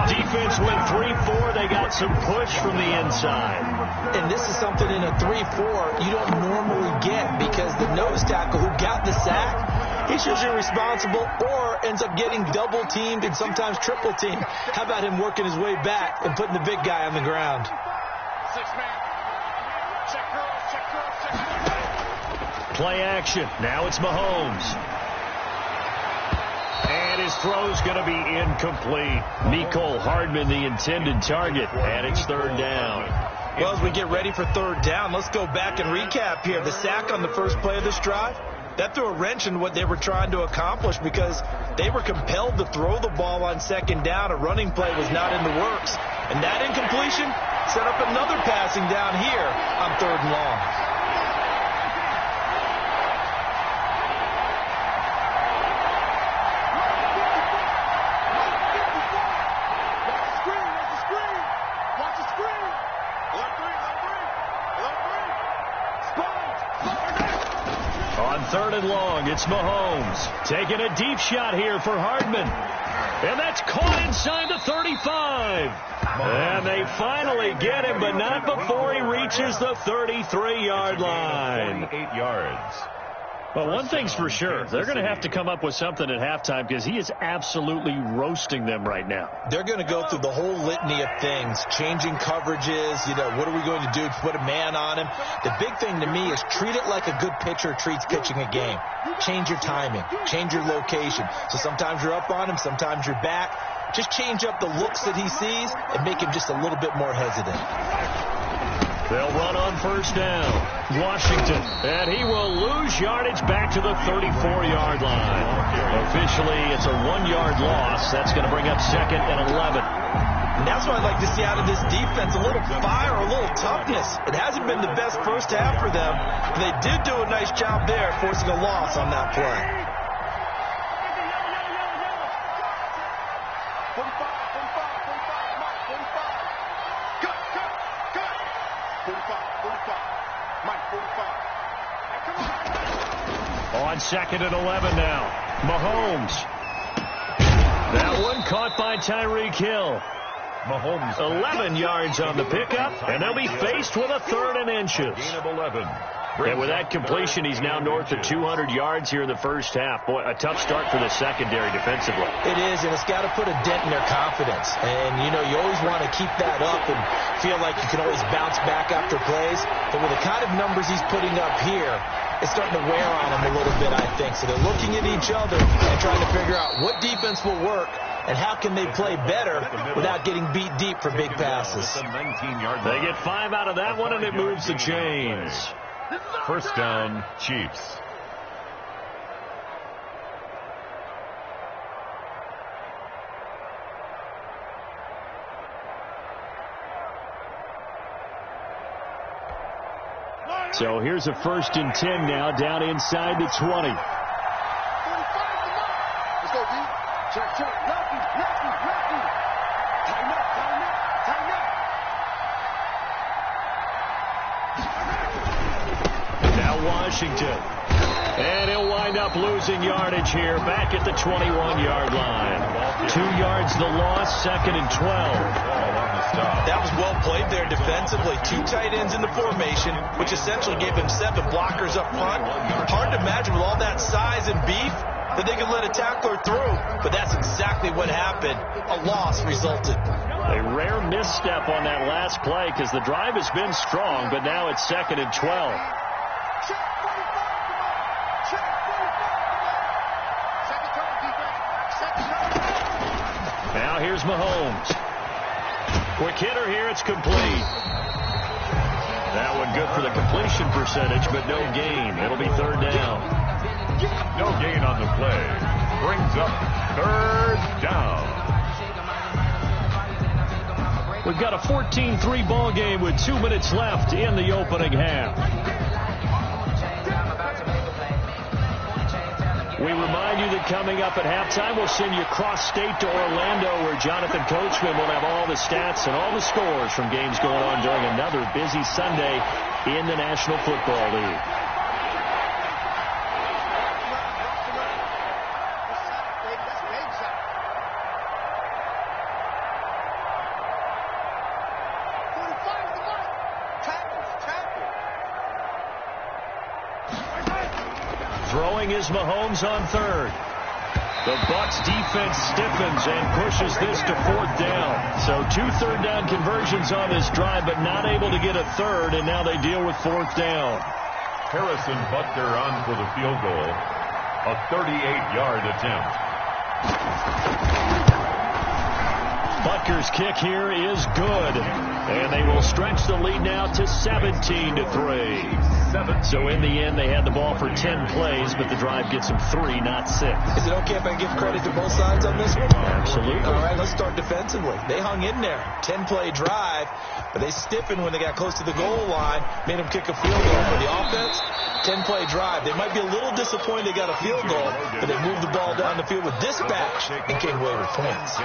Defense went 3-4. They got some push from the inside. And this is something in a 3-4 you don't normally get because the nose tackle who got the sack, he's usually responsible or ends up getting double teamed and sometimes triple teamed. How about him working his way back and putting the big guy on the ground? 6-man. Check girls, check girls, check girls. Play action. Now it's Mahomes. And his throw's going to be incomplete. Mecole Hardman, the intended target, and it's 3rd down. Well, as we get ready for 3rd down, let's go back and recap here. The sack on the first play of this drive, that threw a wrench in what they were trying to accomplish because they were compelled to throw the ball on 2nd down. A running play was not in the works. And that incompletion set up another passing down here on 3rd and long. On 3rd and long, it's Mahomes taking a deep shot here for Hardman. And that's caught inside the 35. And they finally get him, but not before he reaches the 33-yard line. 28 yards. Well, one thing's for sure. They're going to have to come up with something at halftime because he is absolutely roasting them right now. They're going to go through the whole litany of things, changing coverages, what are we going to do to put a man on him? The big thing to me is treat it like a good pitcher treats pitching a game. Change your timing, change your location. So sometimes you're up on him, sometimes you're back. Just change up the looks that he sees and make him just a little bit more hesitant. They'll run on 1st down. Washington, and he will lose yardage back to the 34-yard line. Officially, it's a 1-yard loss. That's going to bring up 2nd and 11. And that's what I'd like to see out of this defense, a little fire, a little toughness. It hasn't been the best first half for them, but they did do a nice job there, forcing a loss on that play. 2nd and 11 now. Mahomes. That one caught by Tyreek Hill. Mahomes. 11 yards on the pickup, and they'll be faced with a 3rd and inches. Gain of 11. And with that completion, he's now north of 200 yards here in the first half. Boy, a tough start for the secondary defensively. It is, and it's got to put a dent in their confidence. And, you always want to keep that up and feel like you can always bounce back after plays. But with the kind of numbers he's putting up here, it's starting to wear on them a little bit, I think. So they're looking at each other and trying to figure out what defense will work and how can they play better without getting beat deep for big passes. They get 5 out of that one, and it moves the chains. 1st down, Chiefs. So here's a 1st and 10 now, down inside the 20. Let's go, D. Check. Lucky. Tighten up. Now Washington. And he'll wind up losing yardage here, back at the 21-yard line. 2 yards the loss, 2nd and 12. That was well played there defensively. 2 tight ends in the formation, which essentially gave him 7 blockers up front. Hard to imagine with all that size and beef that they could let a tackler through, but that's exactly what happened. A loss resulted. A rare misstep on that last play because the drive has been strong, but now it's 2nd and 12. Now here's Mahomes. Quick hitter here, it's complete. That one good for the completion percentage, but no gain. It'll be 3rd down. No gain on the play. Brings up 3rd down. We've got a 14-3 ball game with 2 minutes left in the opening half. We remind you that coming up at halftime, we'll send you cross-state to Orlando, where Jonathan Coachman will have all the stats and all the scores from games going on during another busy Sunday in the National Football League. Throwing is Mahomes on 3rd. The Bucs defense stiffens and pushes this to 4th down. So 2 third down conversions on this drive, but not able to get a 3rd, and now they deal with 4th down. Harrison Butker on for the field goal. A 38-yard attempt. Butker's kick here is good, and they will stretch the lead now to 17-3. So in the end, they had the ball for 10 plays, but the drive gets them 3, not 6. Is it okay if I give credit to both sides on this one? Absolutely. All right, let's start defensively. They hung in there. 10-play drive, but they stiffened when they got close to the goal line, made them kick a field goal. For the offense, 10-play drive. They might be a little disappointed they got a field goal, but they moved the ball down the field with dispatch and came away with points.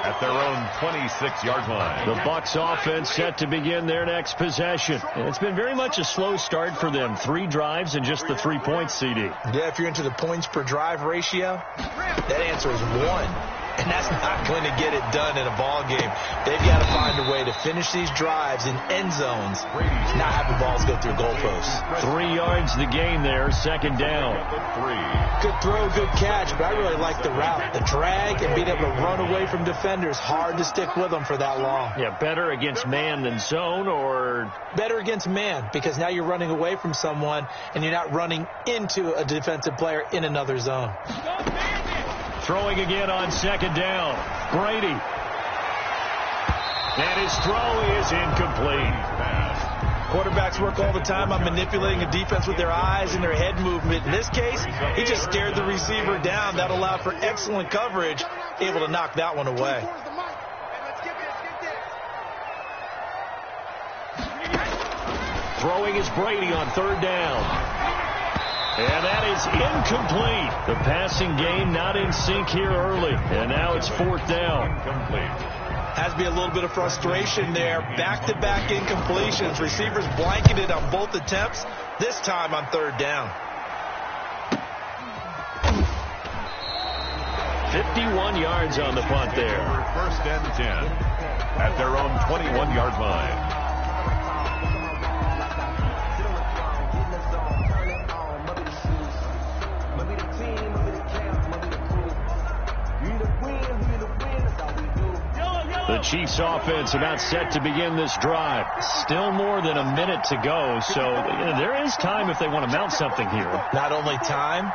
At their own 26-yard line. The Bucs offense set to begin their next possession. And it's been very much a slow start for them. 3 drives and just the 3 points, CD. Yeah, if you're into the points per drive ratio, that answer is 1. And that's not going to get it done in a ball game. They've got to find a way to finish these drives in end zones, not have the balls go through goalposts. 3 yards the gain there, 2nd down. Good throw, good catch, but I really like the route. The drag and being able to run away from defenders, hard to stick with them for that long. Yeah, better against man than zone, or? Better against man, because now you're running away from someone and you're not running into a defensive player in another zone. Throwing again on 2nd down. Brady. And his throw is incomplete. Quarterbacks work all the time on manipulating a defense with their eyes and their head movement. In this case, he just stared the receiver down. That allowed for excellent coverage, able to knock that one away. Throwing is Brady on 3rd down. And that is incomplete. The passing game not in sync here early. And now it's 4th down. Has to be a little bit of frustration there. Back-to-back incompletions. Receivers blanketed on both attempts, this time on 3rd down. 51 yards on the punt there. 1st and 10 at their own 21-yard line. The Chiefs offense about set to begin this drive. Still more than a minute to go, so there is time if they want to mount something here. Not only time,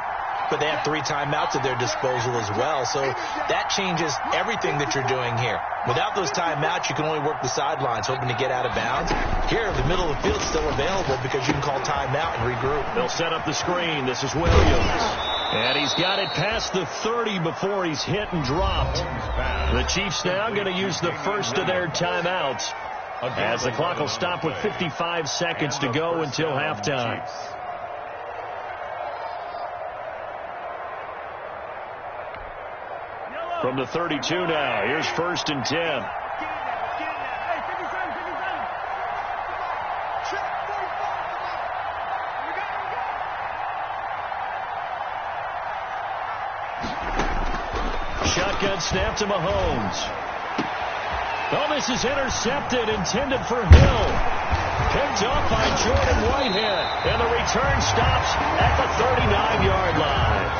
but they have 3 timeouts at their disposal as well, so that changes everything that you're doing here. Without those timeouts, you can only work the sidelines, hoping to get out of bounds. Here, the middle of the field is still available because you can call timeout and regroup. They'll set up the screen. This is Williams. And he's got it past the 30 before he's hit and dropped. The Chiefs now going to use the first of their timeouts as the clock will stop with 55 seconds to go until halftime. From the 32 now, here's 1st and 10. Shotgun snap to Mahomes. Oh, this is intercepted, intended for Hill. Picked up by Jordan Whitehead. And the return stops at the 39-yard line.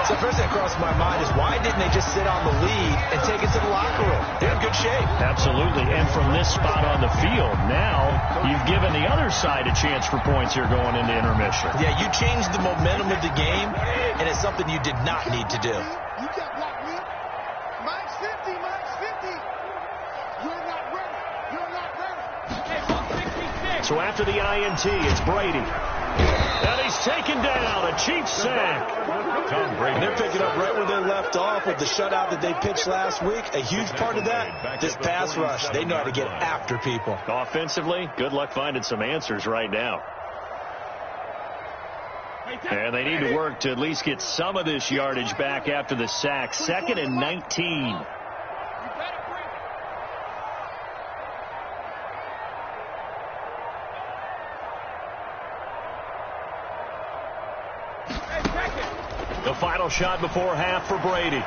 So the first thing that crossed my mind is why didn't they just sit on the lead and take it to the locker room? They're in good shape. Absolutely. And from this spot on the field, now you've given the other side a chance for points here going into intermission. Yeah, you changed the momentum of the game, and it's something you did not need to do. You got blocked, Will. Mine's 50, mine's 50. You're not ready. You're not ready. Hey, 66. So after the INT, it's Brady. And he's taken down. A cheap sack. Tom Brady. They're picking up right where they left off with the shutout that they pitched last week. A huge part of that, this pass rush. They know how to get after people. Offensively, good luck finding some answers right now. And they need to work to at least get some of this yardage back after the sack. 2nd and 19. The final shot before half for Brady.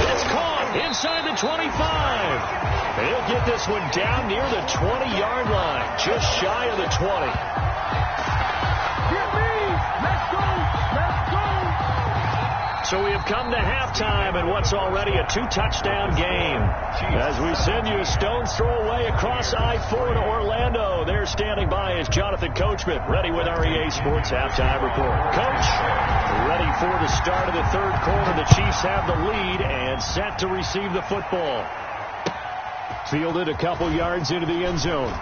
It's caught inside the 25. He'll get this one down near the 20-yard line, just shy of the 20. Get me. Let's go. Let's go. So we have come to halftime in what's already a 2-touchdown game. As we send you a stone's throw away across I-4 to Orlando. There standing by is Jonathan Coachman, ready with our EA Sports Halftime Report. Coach, ready for the start of the 3rd quarter. The Chiefs have the lead and set to receive the football. Fielded a couple yards into the end zone.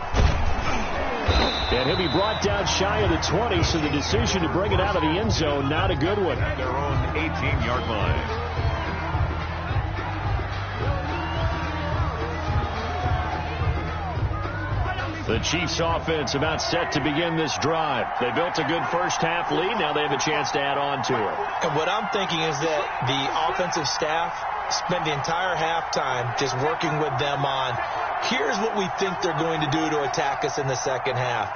And he'll be brought down shy of the 20, so the decision to bring it out of the end zone, not a good one. At their own 18-yard line. The Chiefs offense about set to begin this drive. They built a good first-half lead. Now they have a chance to add on to it. And what I'm thinking is that the offensive staff spent the entire halftime just working with them on, here's what we think they're going to do to attack us in the second half.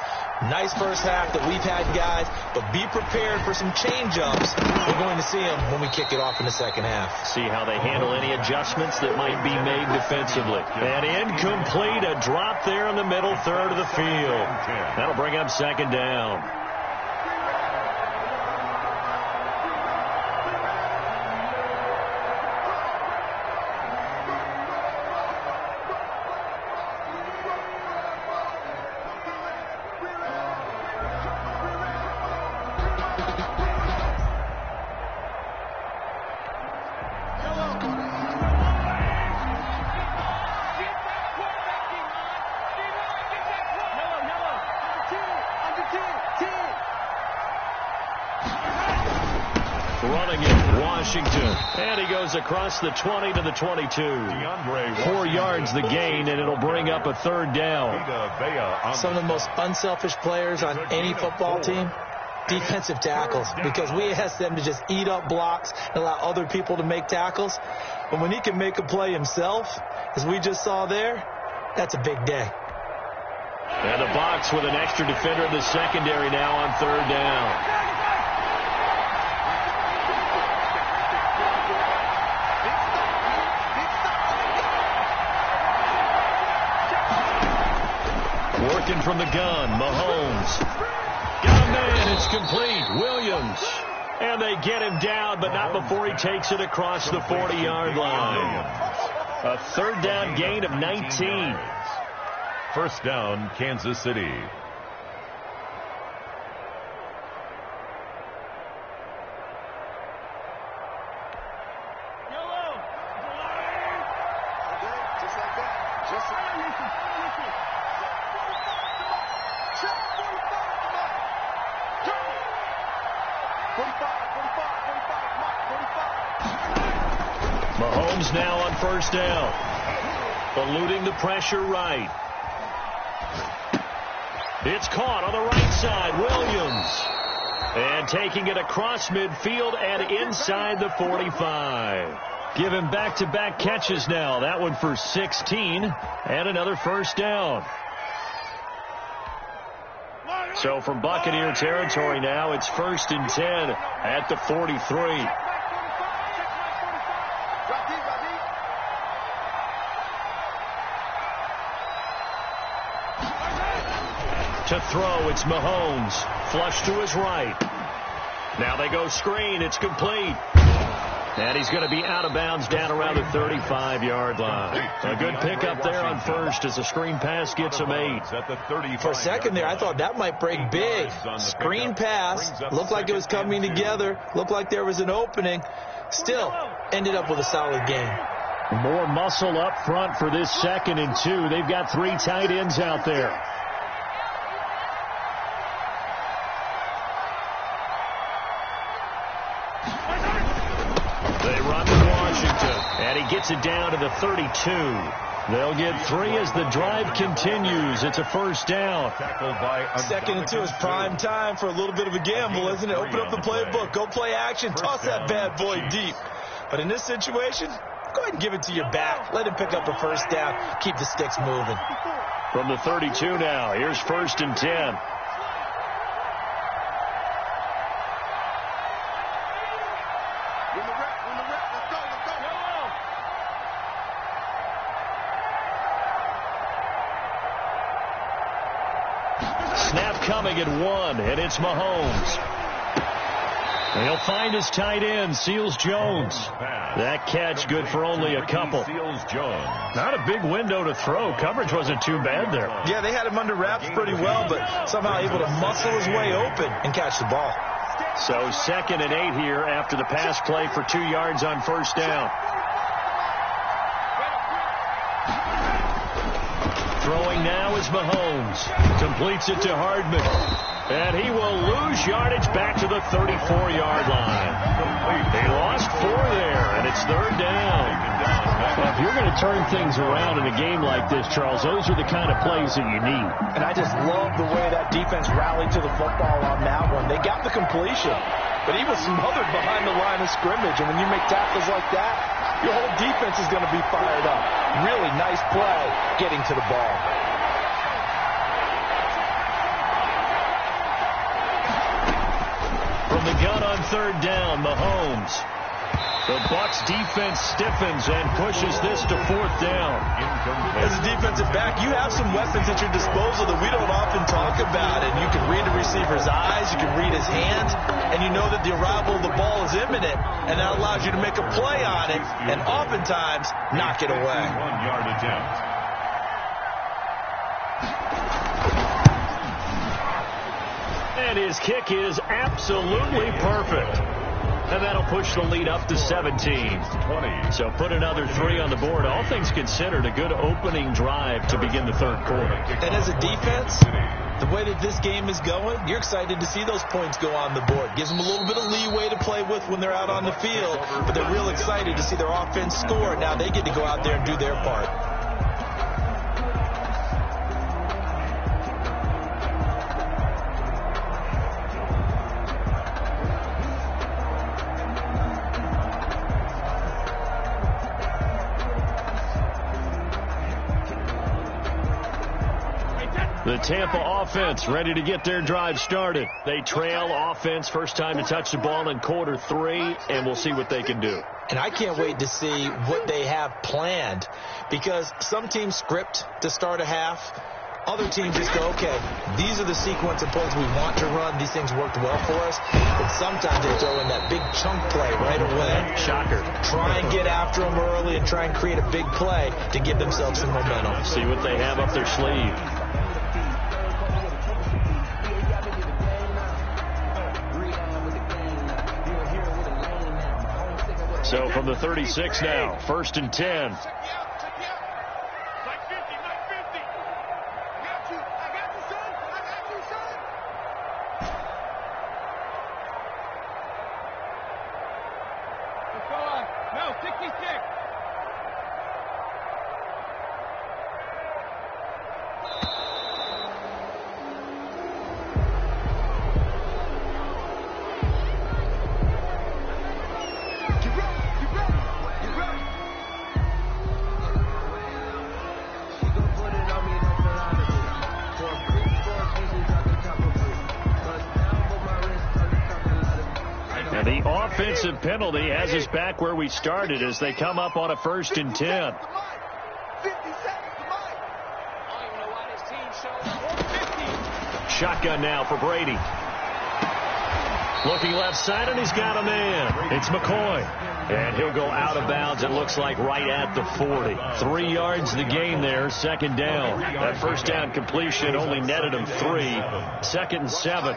Nice first half that we've had, guys, but be prepared for some change-ups. We're going to see them when we kick it off in the second half. See how they handle any adjustments that might be made defensively. And incomplete, a drop there in the middle third of the field. That'll bring up 2nd down. Running it, Washington. And he goes across the 20 to the 22. 4 yards the gain, and it'll bring up a 3rd down. Some of the most unselfish players on any football team, defensive tackles, because we ask them to just eat up blocks and allow other people to make tackles. But when he can make a play himself, as we just saw there, that's a big day. And the box with an extra defender in the secondary now on 3rd down. Working from the gun, Mahomes. Got a man, it's complete. Williams. And they get him down, but not before he takes it across the 40-yard line. A 3rd down gain of 19. 1st down, Kansas City. Mahomes now on 1st down. Eluding the pressure right. It's caught on the right side. Williams. And taking it across midfield and inside the 45. Giving back-to-back catches now. That one for 16 and another first down. So from Buccaneer territory now, it's 1st and 10 at the 43. To throw, it's Mahomes. Flush to his right. Now they go screen. It's complete. And he's going to be out of bounds down around the 35-yard line. A good pickup there on first as the screen pass gets him 8. For a second there, I thought that might break big. Screen pass. Looked like it was coming together. Looked like there was an opening. Still, ended up with a solid game. More muscle up front for this 2nd and 2. They've got 3 tight ends out there. And he gets it down to the 32. They'll get 3 as the drive continues. It's a first down. 2nd and 2 is prime time for a little bit of a gamble, isn't it? Open up the playbook. Go play action. Toss that bad boy deep. But in this situation, go ahead and give it to your back. Let him pick up a first down. Keep the sticks moving. From the 32 now, here's 1st and 10. Coming at 1, and it's Mahomes. He'll find his tight end, Seals Jones. That catch good for only a couple. Not a big window to throw. Coverage wasn't too bad there. Yeah, they had him under wraps pretty well, but somehow able to muscle his way open and catch the ball. So 2nd and 8 here after the pass play for 2 yards on first down. Throwing now is Mahomes. Completes it to Hardman. And he will lose yardage back to the 34-yard line. He lost 4 there, and it's 3rd down. Well, if you're going to turn things around in a game like this, Charles, those are the kind of plays that you need. And I just love the way that defense rallied to the football on that one. They got the completion, but he was smothered behind the line of scrimmage. And when you make tackles like that, your whole defense is going to be fired up. Really nice play getting to the ball. From the gun on 3rd down, Mahomes. The Bucs defense stiffens and pushes this to 4th down. As a defensive back, you have some weapons at your disposal that we don't often talk about. And you can read the receiver's eyes, you can read his hands, and you know that the arrival of the ball is imminent. And that allows you to make a play on it and oftentimes knock it away. 1-yard attempt. And his kick is absolutely perfect. And that'll push the lead up to 17. So put another 3 on the board. All things considered, a good opening drive to begin the 3rd quarter. And as a defense, the way that this game is going, you're excited to see those points go on the board. Gives them a little bit of leeway to play with when they're out on the field. But they're real excited to see their offense score. Now they get to go out there and do their part. The Tampa offense ready to get their drive started. They trail offense, first time to touch the ball in quarter 3, and we'll see what they can do. And I can't wait to see what they have planned, because some teams script to start a half. Other teams just go, okay, these are the sequence of plays we want to run. These things worked well for us. But sometimes they throw in that big chunk play right away. Shocker. Try and get after them early and try and create a big play to give themselves some momentum. See what they have up their sleeve. So from the 36 now, 1st and 10. offensive penalty has us back where we started as they come up on a 1st and 10. Shotgun now for Brady. Looking left side, and he's got a man. It's McCoy. And he'll go out of bounds, it looks like, right at the 40. 3 yards the gain there, 2nd down. That 1st down completion only netted him 3. 2nd and 7.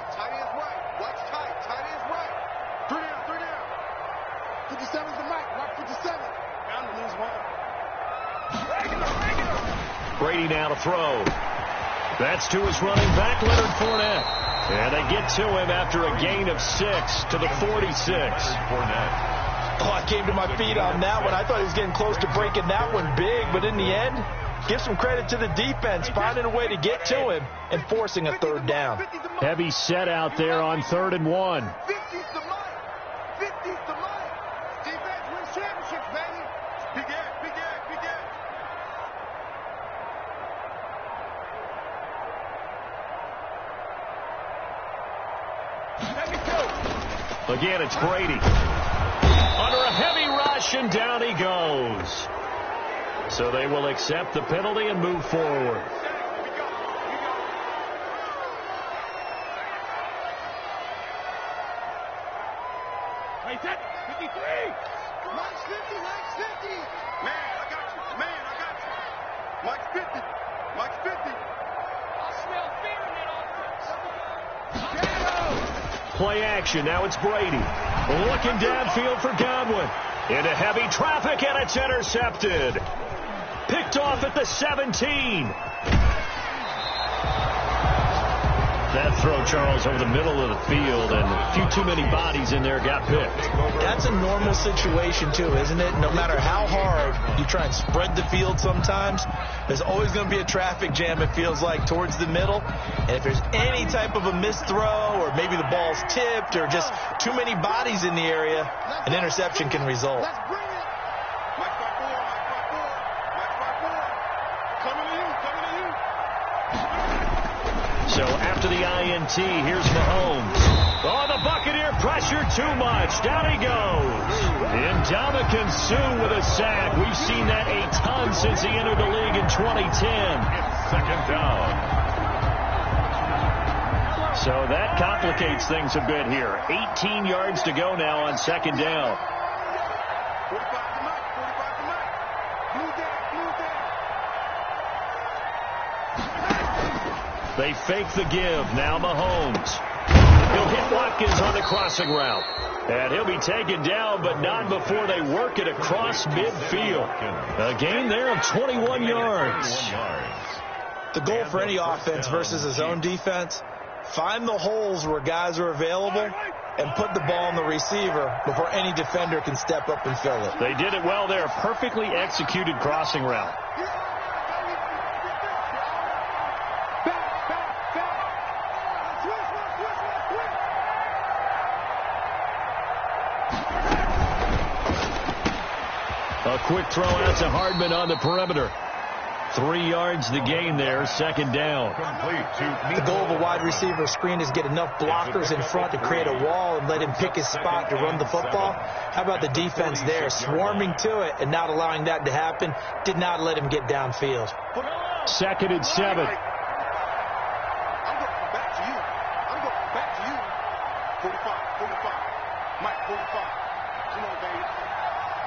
Brady now to throw. That's to his running back, Leonard Fournette. And they get to him after a gain of 6 to the 46. Oh, I came to my feet on that one. I thought he was getting close to breaking that one big, but in the end, give some credit to the defense, finding a way to get to him and forcing a 3rd down. Heavy set out there on 3rd and 1. 50's the line. 50's the line. Defense wins championships, baby. Big Ed, Big Ed, Big Ed. Again, it's Brady. Under a heavy rush, and down he goes. So they will accept the penalty and move forward. Hey, that 53. Mike's 50, Mike's 50. Man, I got you. Man, I got you. Mike's 50. Mike's 50. I smell fear in that offense. Play action. Now it's Brady. Looking downfield for Godwin. Into heavy traffic, and it's intercepted. Picked off at the 17. That throw, Charles, over the middle of the field, and a few too many bodies in there got picked. That's a normal situation, too, isn't it? No matter how hard you try and spread the field sometimes, there's always going to be a traffic jam, it feels like, towards the middle. And if there's any type of a missed throw, or maybe the ball's tipped, or just too many bodies in the area, an interception can result. Let's bring it. Mike's by 4, Mike's by 4. Mike's by 4. Coming to you, coming to you. So after the INT, here's Mahomes. Oh, the Buccaneer pressure too much. Down he goes. Ndamukong Suh with a sack. We've seen that a ton since he entered the league in 2010. It's 2nd down. So that complicates things a bit here. 18 yards to go now on 2nd down. 45 to Mike, 45 to Mike. Blue down, blue down. They fake the give. Now Mahomes. He'll hit Watkins on the crossing route. And he'll be taken down, but not before they work it across midfield. A gain there of 21 yards. The goal for any offense versus his own defense, find the holes where guys are available and put the ball on the receiver before any defender can step up and fill it. They did it well there. Perfectly executed crossing route. A quick throw out to Hardman on the perimeter. 3 yards the gain there, 2nd down. The goal of a wide receiver screen is get enough blockers in front to create a wall and let him pick his spot to run the football. How about the defense there, swarming to it and not allowing that to happen? Did not let him get downfield. 2nd and 7. I'm going back to you. I'm going back to you. 45, 45. Mike, 45. Come on, baby.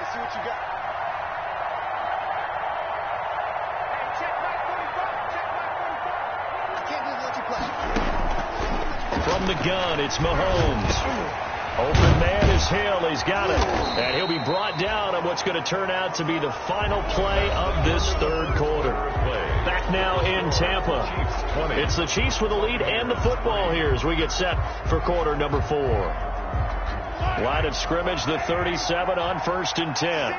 Let's see what you got. From the gun, it's Mahomes. Open man is Hill. He's got it. And he'll be brought down on what's going to turn out to be the final play of this 3rd quarter. Back now in Tampa. It's the Chiefs with the lead and the football here as we get set for quarter number 4. Line of scrimmage, the 37 on 1st and 10.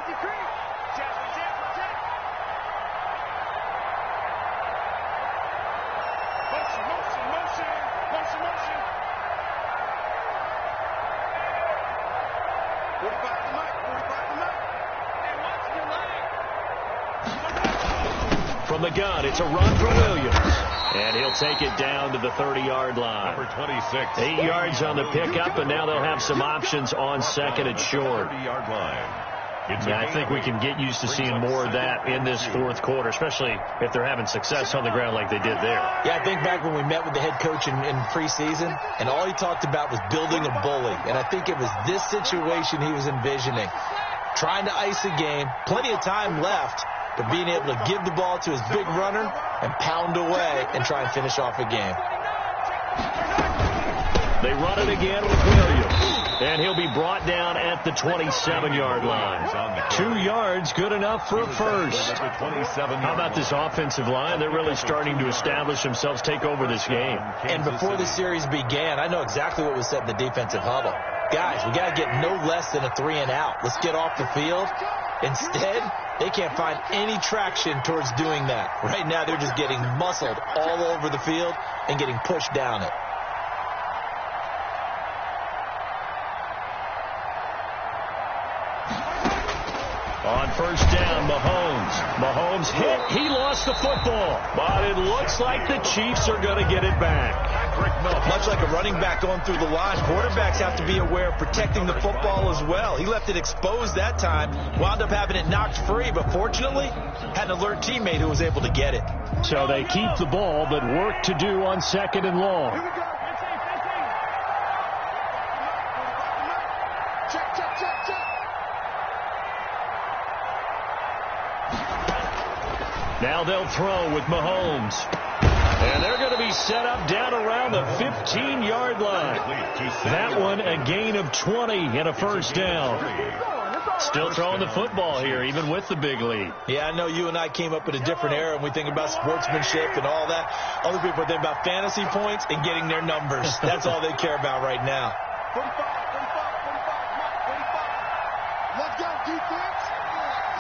the gun. It's a run for Williams. And he'll take it down to the 30-yard line. Number 26. 8 yards on the pickup, and now they'll have some options on second and short. 30-yard line. Yeah, I think we can get used to seeing more of that in this fourth quarter, especially if they're having success on the ground like they did there. Yeah, I think back when we met with the head coach in preseason, and all he talked about was building a bully. And I think it was this situation he was envisioning. Trying to ice a game, plenty of time left, but being able to give the ball to his big runner and pound away and try and finish off a game. They run it again with Williams. And he'll be brought down at the 27-yard line. 2 yards, good enough for a first. How about this offensive line? They're really starting to establish themselves, take over this game. And before the series began, I know exactly what was said in the defensive huddle. Guys, we got to get no less than a 3-and-out. Let's get off the field. Instead, they can't find any traction towards doing that. Right now, they're just getting muscled all over the field and getting pushed down it. On first down, Mahomes hit. He lost the football. But it looks like the Chiefs are going to get it back. Much like a running back going through the line, quarterbacks have to be aware of protecting the football as well. He left it exposed that time, wound up having it knocked free, but fortunately had an alert teammate who was able to get it. So they keep the ball, but work to do on second and long. Now they'll throw with Mahomes. And they're going to be set up down around the 15-yard line. That one a gain of 20 and a first down. Still throwing the football here, even with the big lead. Yeah, I know you and I came up in a different era, and we think about sportsmanship and all that. Other people are thinking about fantasy points and getting their numbers. That's all they care about right now. 45. Let's go, defense.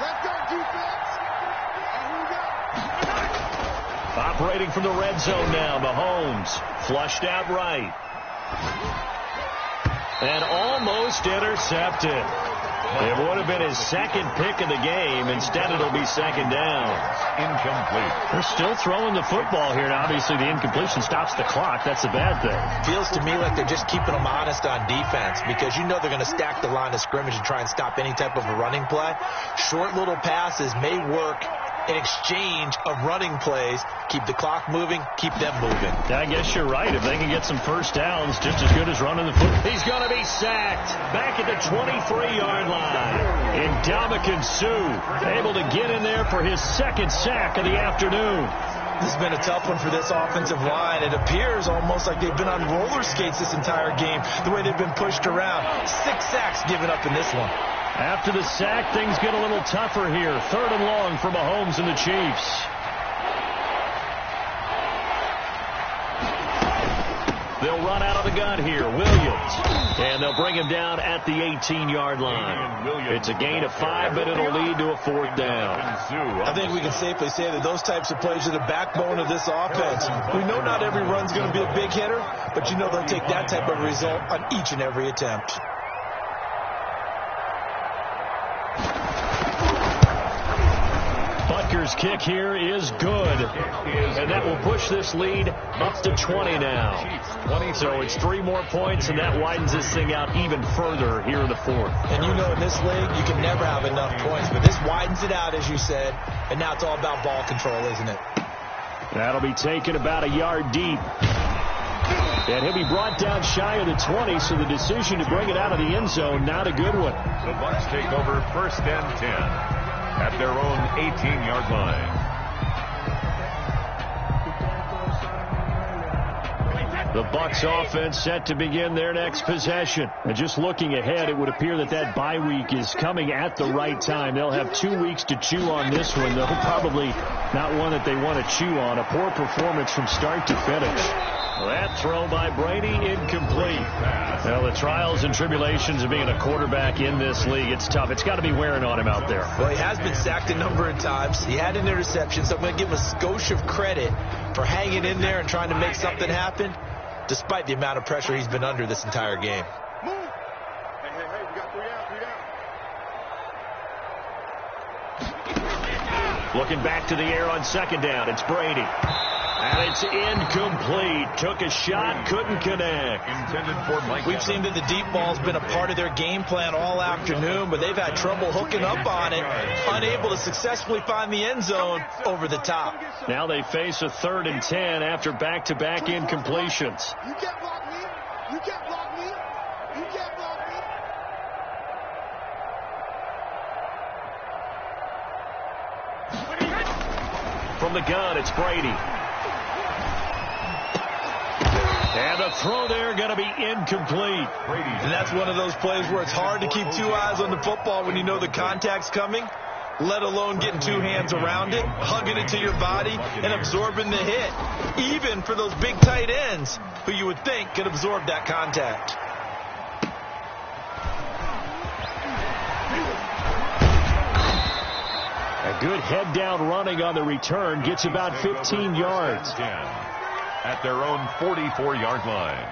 Let's go, defense. And here we go. Operating from the red zone now, Mahomes flushed out right. And almost intercepted. It would have been his second pick of the game. Instead, it'll be second down. Incomplete. They're still throwing the football here. Now, obviously, the incompletion stops the clock. That's a bad thing. Feels to me like they're just keeping them honest on defense because you know they're going to stack the line of scrimmage and try and stop any type of a running play. Short little passes may work in exchange of running plays. Keep the clock moving, keep them moving. I guess you're right. If they can get some first downs, just as good as running the football. He's going to be sacked back at the 23-yard line. Ndamukong Suh able to get in there for his second sack of the afternoon. This has been a tough one for this offensive line. It appears almost like they've been on roller skates this entire game, the way they've been pushed around. 6 sacks given up in this one. After the sack, things get a little tougher here. Third and long for Mahomes and the Chiefs. They'll run out of the gun here. Williams. And they'll bring him down at the 18-yard line. It's a gain of 5, but it'll lead to a fourth down. I think we can safely say that those types of plays are the backbone of this offense. We know not every run's going to be a big hitter, but you know they'll take that type of result on each and every attempt. Butker's kick here is good, and that will push this lead up to 20 now. So it's 3 more points, and that widens this thing out even further here in the fourth. And you know in this league, you can never have enough points, but this widens it out, as you said, and now it's all about ball control, isn't it? That'll be taken about a yard deep. And he'll be brought down shy of the 20, so the decision to bring it out of the end zone, not a good one. The Bucs take over first and 10. At their own 18-yard line. The Bucs offense set to begin their next possession. And just looking ahead, it would appear that that bye week is coming at the right time. They'll have 2 weeks to chew on this one, though probably not one that they want to chew on. A poor performance from start to finish. That throw by Brady, incomplete. Well, the trials and tribulations of being a quarterback in this league, it's tough. It's got to be wearing on him out there. Well, he has been sacked a number of times. He had an interception, so I'm going to give him a skosh of credit for hanging in there and trying to make something happen, despite the amount of pressure he's been under this entire game. Move. Hey, we got 3 out, 3 out. Looking back to the air on second down. It's Brady. And it's incomplete. Took a shot, couldn't connect. Intended for Mike. We've seen that the deep ball's been a part of their game plan all afternoon, but they've had trouble hooking up on it, unable to successfully find the end zone over the top. Now they face a 3rd and 10 after back-to-back incompletions. You can't block me. You can't block me. You can't block me. From the gun, it's Brady. And the throw there going to be incomplete. And that's one of those plays where it's hard to keep 2 eyes on the football when you know the contact's coming, let alone getting 2 hands around it, hugging it to your body, and absorbing the hit, even for those big tight ends who you would think could absorb that contact. A good head-down running on the return gets about 15 yards. At their own 44-yard line.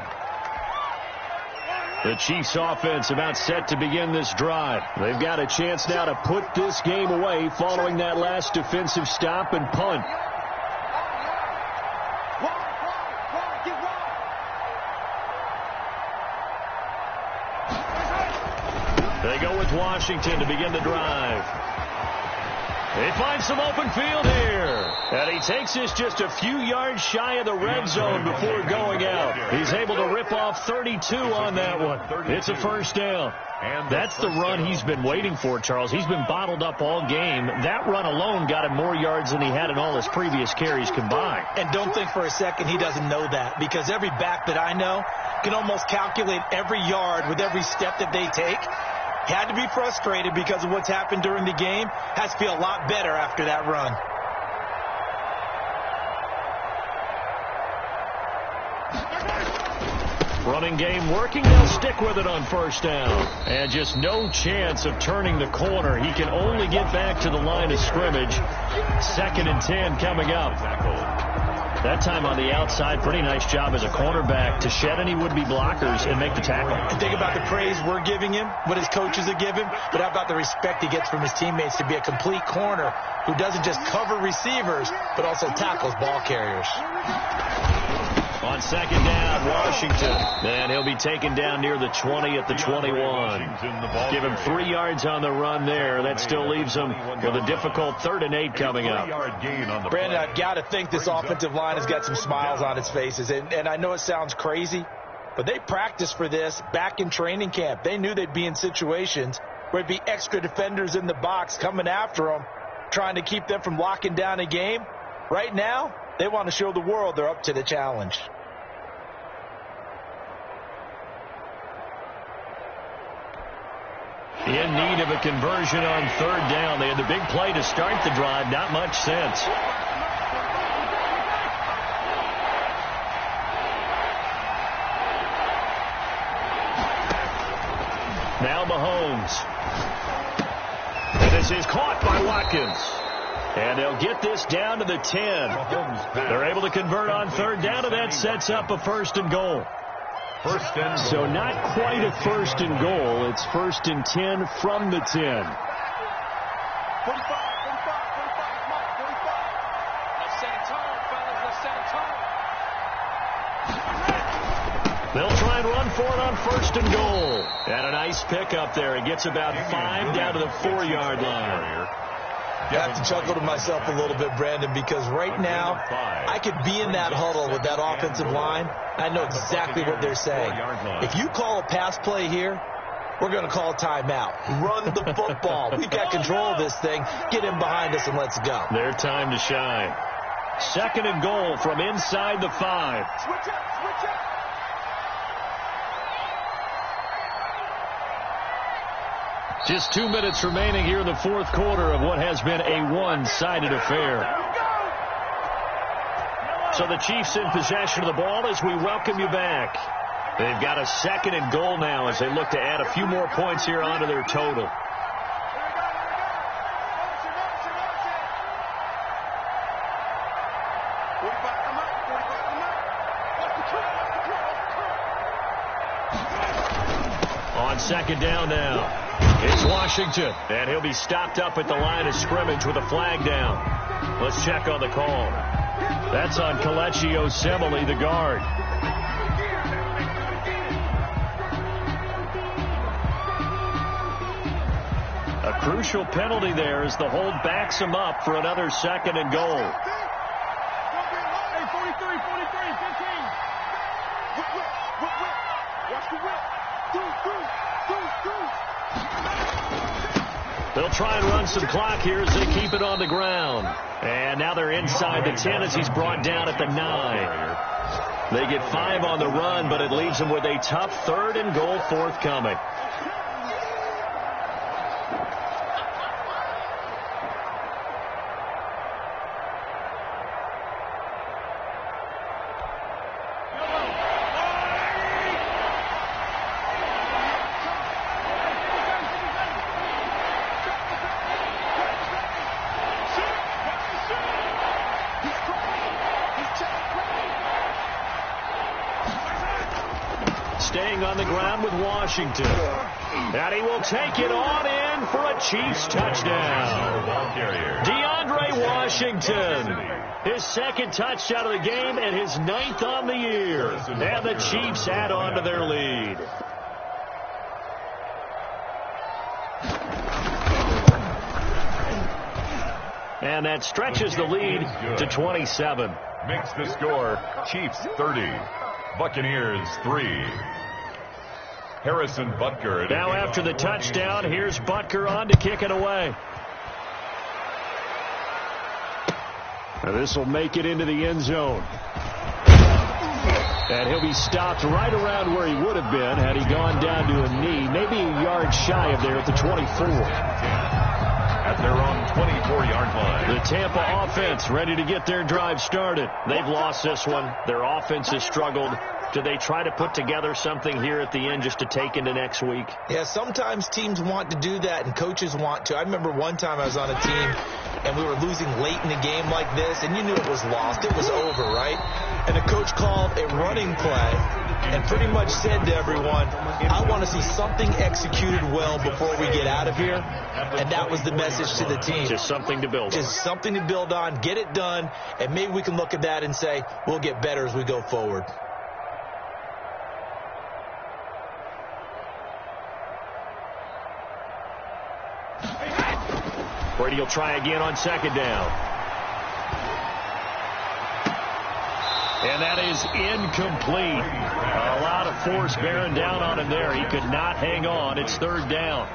The Chiefs offense about set to begin this drive. They've got a chance now to put this game away following that last defensive stop and punt. They go with Washington to begin the drive. They find some open field here. And he takes this just a few yards shy of the red zone before going out. He's able to rip off 32 on that one. It's a first down. That's the run he's been waiting for, Charles. He's been bottled up all game. That run alone got him more yards than he had in all his previous carries combined. And don't think for a second he doesn't know that, because every back that I know can almost calculate every yard with every step that they take. Had to be frustrated because of what's happened during the game. Has to feel a lot better after that run. Running game working. They'll stick with it on first down. And just no chance of turning the corner. He can only get back to the line of scrimmage. 2nd and 10 coming up. That time on the outside, pretty nice job as a cornerback to shed any would-be blockers and make the tackle. And think about the praise we're giving him, what his coaches are giving, but how about the respect he gets from his teammates to be a complete corner who doesn't just cover receivers, but also tackles ball carriers. On second down, Washington. And he'll be taken down near the 20 at the 21. Give him 3 yards on the run there. That still leaves him with a difficult 3rd and 8 coming up. Brandon, I've got to think this offensive line has got some smiles on its faces. And I know it sounds crazy, but they practiced for this back in training camp. They knew they'd be in situations where there'd be extra defenders in the box coming after them, trying to keep them from locking down a game. Right now, they want to show the world they're up to the challenge. In need of a conversion on 3rd down. They had the big play to start the drive. Not much sense. Now Mahomes. And this is caught by Watkins. And they'll get this down to the 10. They're able to convert on 3rd down, and that sets up a 1st and goal. So not quite a 1st and goal. It's 1st and 10 from the 10. 45, 45, 45. Let's set a tone, fellas. Let's set a tone. They'll try and run for it on 1st and goal. And a nice pickup there. It gets about 5 down to the 4-yard line. I have to chuckle to myself a little bit, Brandon, because right now I could be in that huddle with that offensive line. I know exactly what they're saying. If you call a pass play here, we're going to call a timeout. Run the football. We've got control of this thing. Get in behind us and let's go. Their time to shine. 2nd and goal from inside the 5. Switch up, switch up. Just 2 minutes remaining here in the 4th quarter of what has been a one-sided affair. So the Chiefs in possession of the ball as we welcome you back. They've got a 2nd and goal now as they look to add a few more points here onto their total. On 2nd down now. It's Washington, and he'll be stopped up at the line of scrimmage with a flag down. Let's check on the call. That's on Kelechi Osemele, the guard. A crucial penalty there as the hold backs him up for another 2nd and goal. Hey, 43, 15. Watch the whip. They'll try and run some clock here as they keep it on the ground. And now they're inside the 10 as he's brought down at the 9. They get 5 on the run, but it leaves them with a tough 3rd and goal forthcoming. Staying on the ground with Washington. And he will take it on in for a Chiefs touchdown. DeAndre Washington. His 2nd touchdown of the game and his 9th on the year. And the Chiefs add on to their lead. And that stretches the lead to 27. Makes the score Chiefs 30, Buccaneers 3. Harrison Butker. Now after the touchdown, here's Butker on to kick it away. And this will make it into the end zone. And he'll be stopped right around where he would have been had he gone down to a knee, maybe a yard shy of there at the 24. At their own 24-yard line. The Tampa offense ready to get their drive started. They've lost this one. Their offense has struggled. Do they try to put together something here at the end just to take into next week? Yeah, sometimes teams want to do that and coaches want to. I remember one time I was on a team and we were losing late in a game like this, and you knew it was lost. It was over, right? And the coach called a running play and pretty much said to everyone, I want to see something executed well before we get out of here. And that was the message to the team. Just something to build on. Just something to build on, get it done, and maybe we can look at that and say, we'll get better as we go forward. Brady will try again on 2nd down. And that is incomplete. A lot of force bearing down on him there. He could not hang on. It's 3rd down.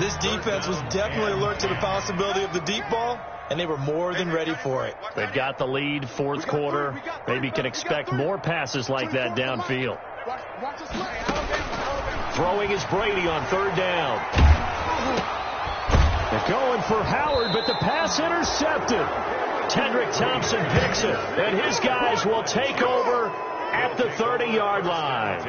This defense was definitely alert to the possibility of the deep ball, and they were more than ready for it. They've got the lead, 4th quarter. Maybe can expect more passes like that downfield. Throwing is Brady on 3rd down. They're going for Howard, but the pass intercepted. Tedrick Thompson picks it, and his guys will take over at the 30-yard line.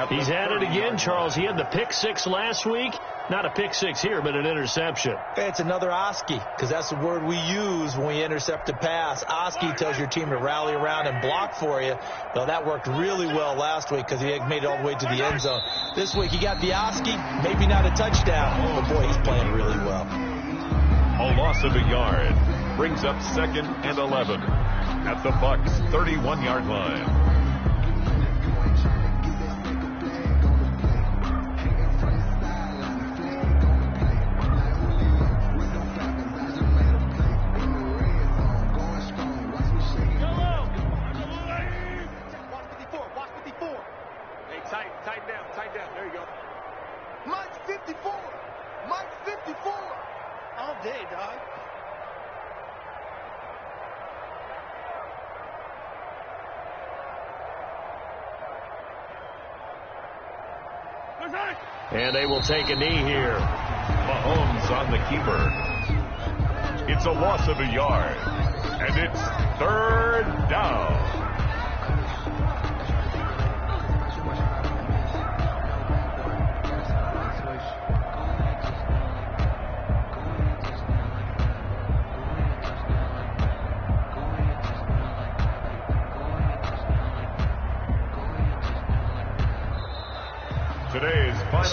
He's had it again, Charles. He had the pick 6 last week. Not a pick 6 here, but an interception. It's another Oski, because that's the word we use when we intercept a pass. Oski tells your team to rally around and block for you. Well, that worked really well last week because he made it all the way to the end zone. This week he got the Oski, maybe not a touchdown, but boy, he's playing really well. A loss of a yard brings up 2nd and 11 at the Bucs 31-yard line. Tight down. There you go. Mike's 54. Mike's 54. All day, dog. And they will take a knee here. Mahomes on the keeper. It's a loss of a yard. And it's 3rd down.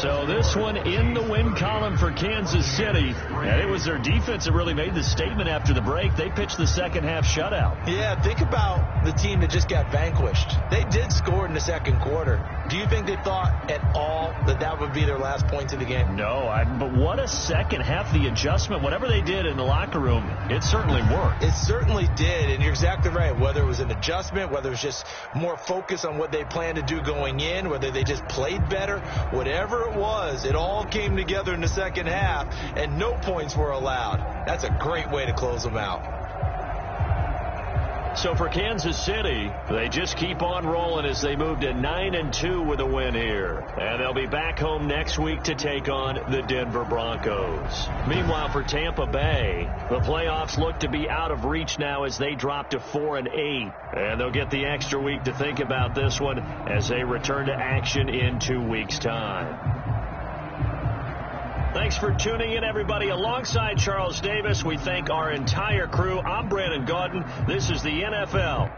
So this one in the win column for Kansas City. And it was their defense that really made the statement after the break. They pitched the second half shutout. Yeah, think about the team that just got vanquished. They did score in the second quarter. Do you think they thought at all that that would be their last points of the game? No, but what a second half. The adjustment, whatever they did in the locker room, it certainly worked. It certainly did, and you're exactly right. Whether it was an adjustment, whether it was just more focus on what they planned to do going in, whether they just played better, whatever it was, it all came together in the second half, and no points were allowed. That's a great way to close them out. So for Kansas City, they just keep on rolling as they move to 9-2 with a win here. And they'll be back home next week to take on the Denver Broncos. Meanwhile, for Tampa Bay, the playoffs look to be out of reach now as they drop to 4-8. And they'll get the extra week to think about this one as they return to action in 2 weeks' time. Thanks for tuning in, everybody. Alongside Charles Davis, we thank our entire crew. I'm Brandon Gaudin. This is the NFL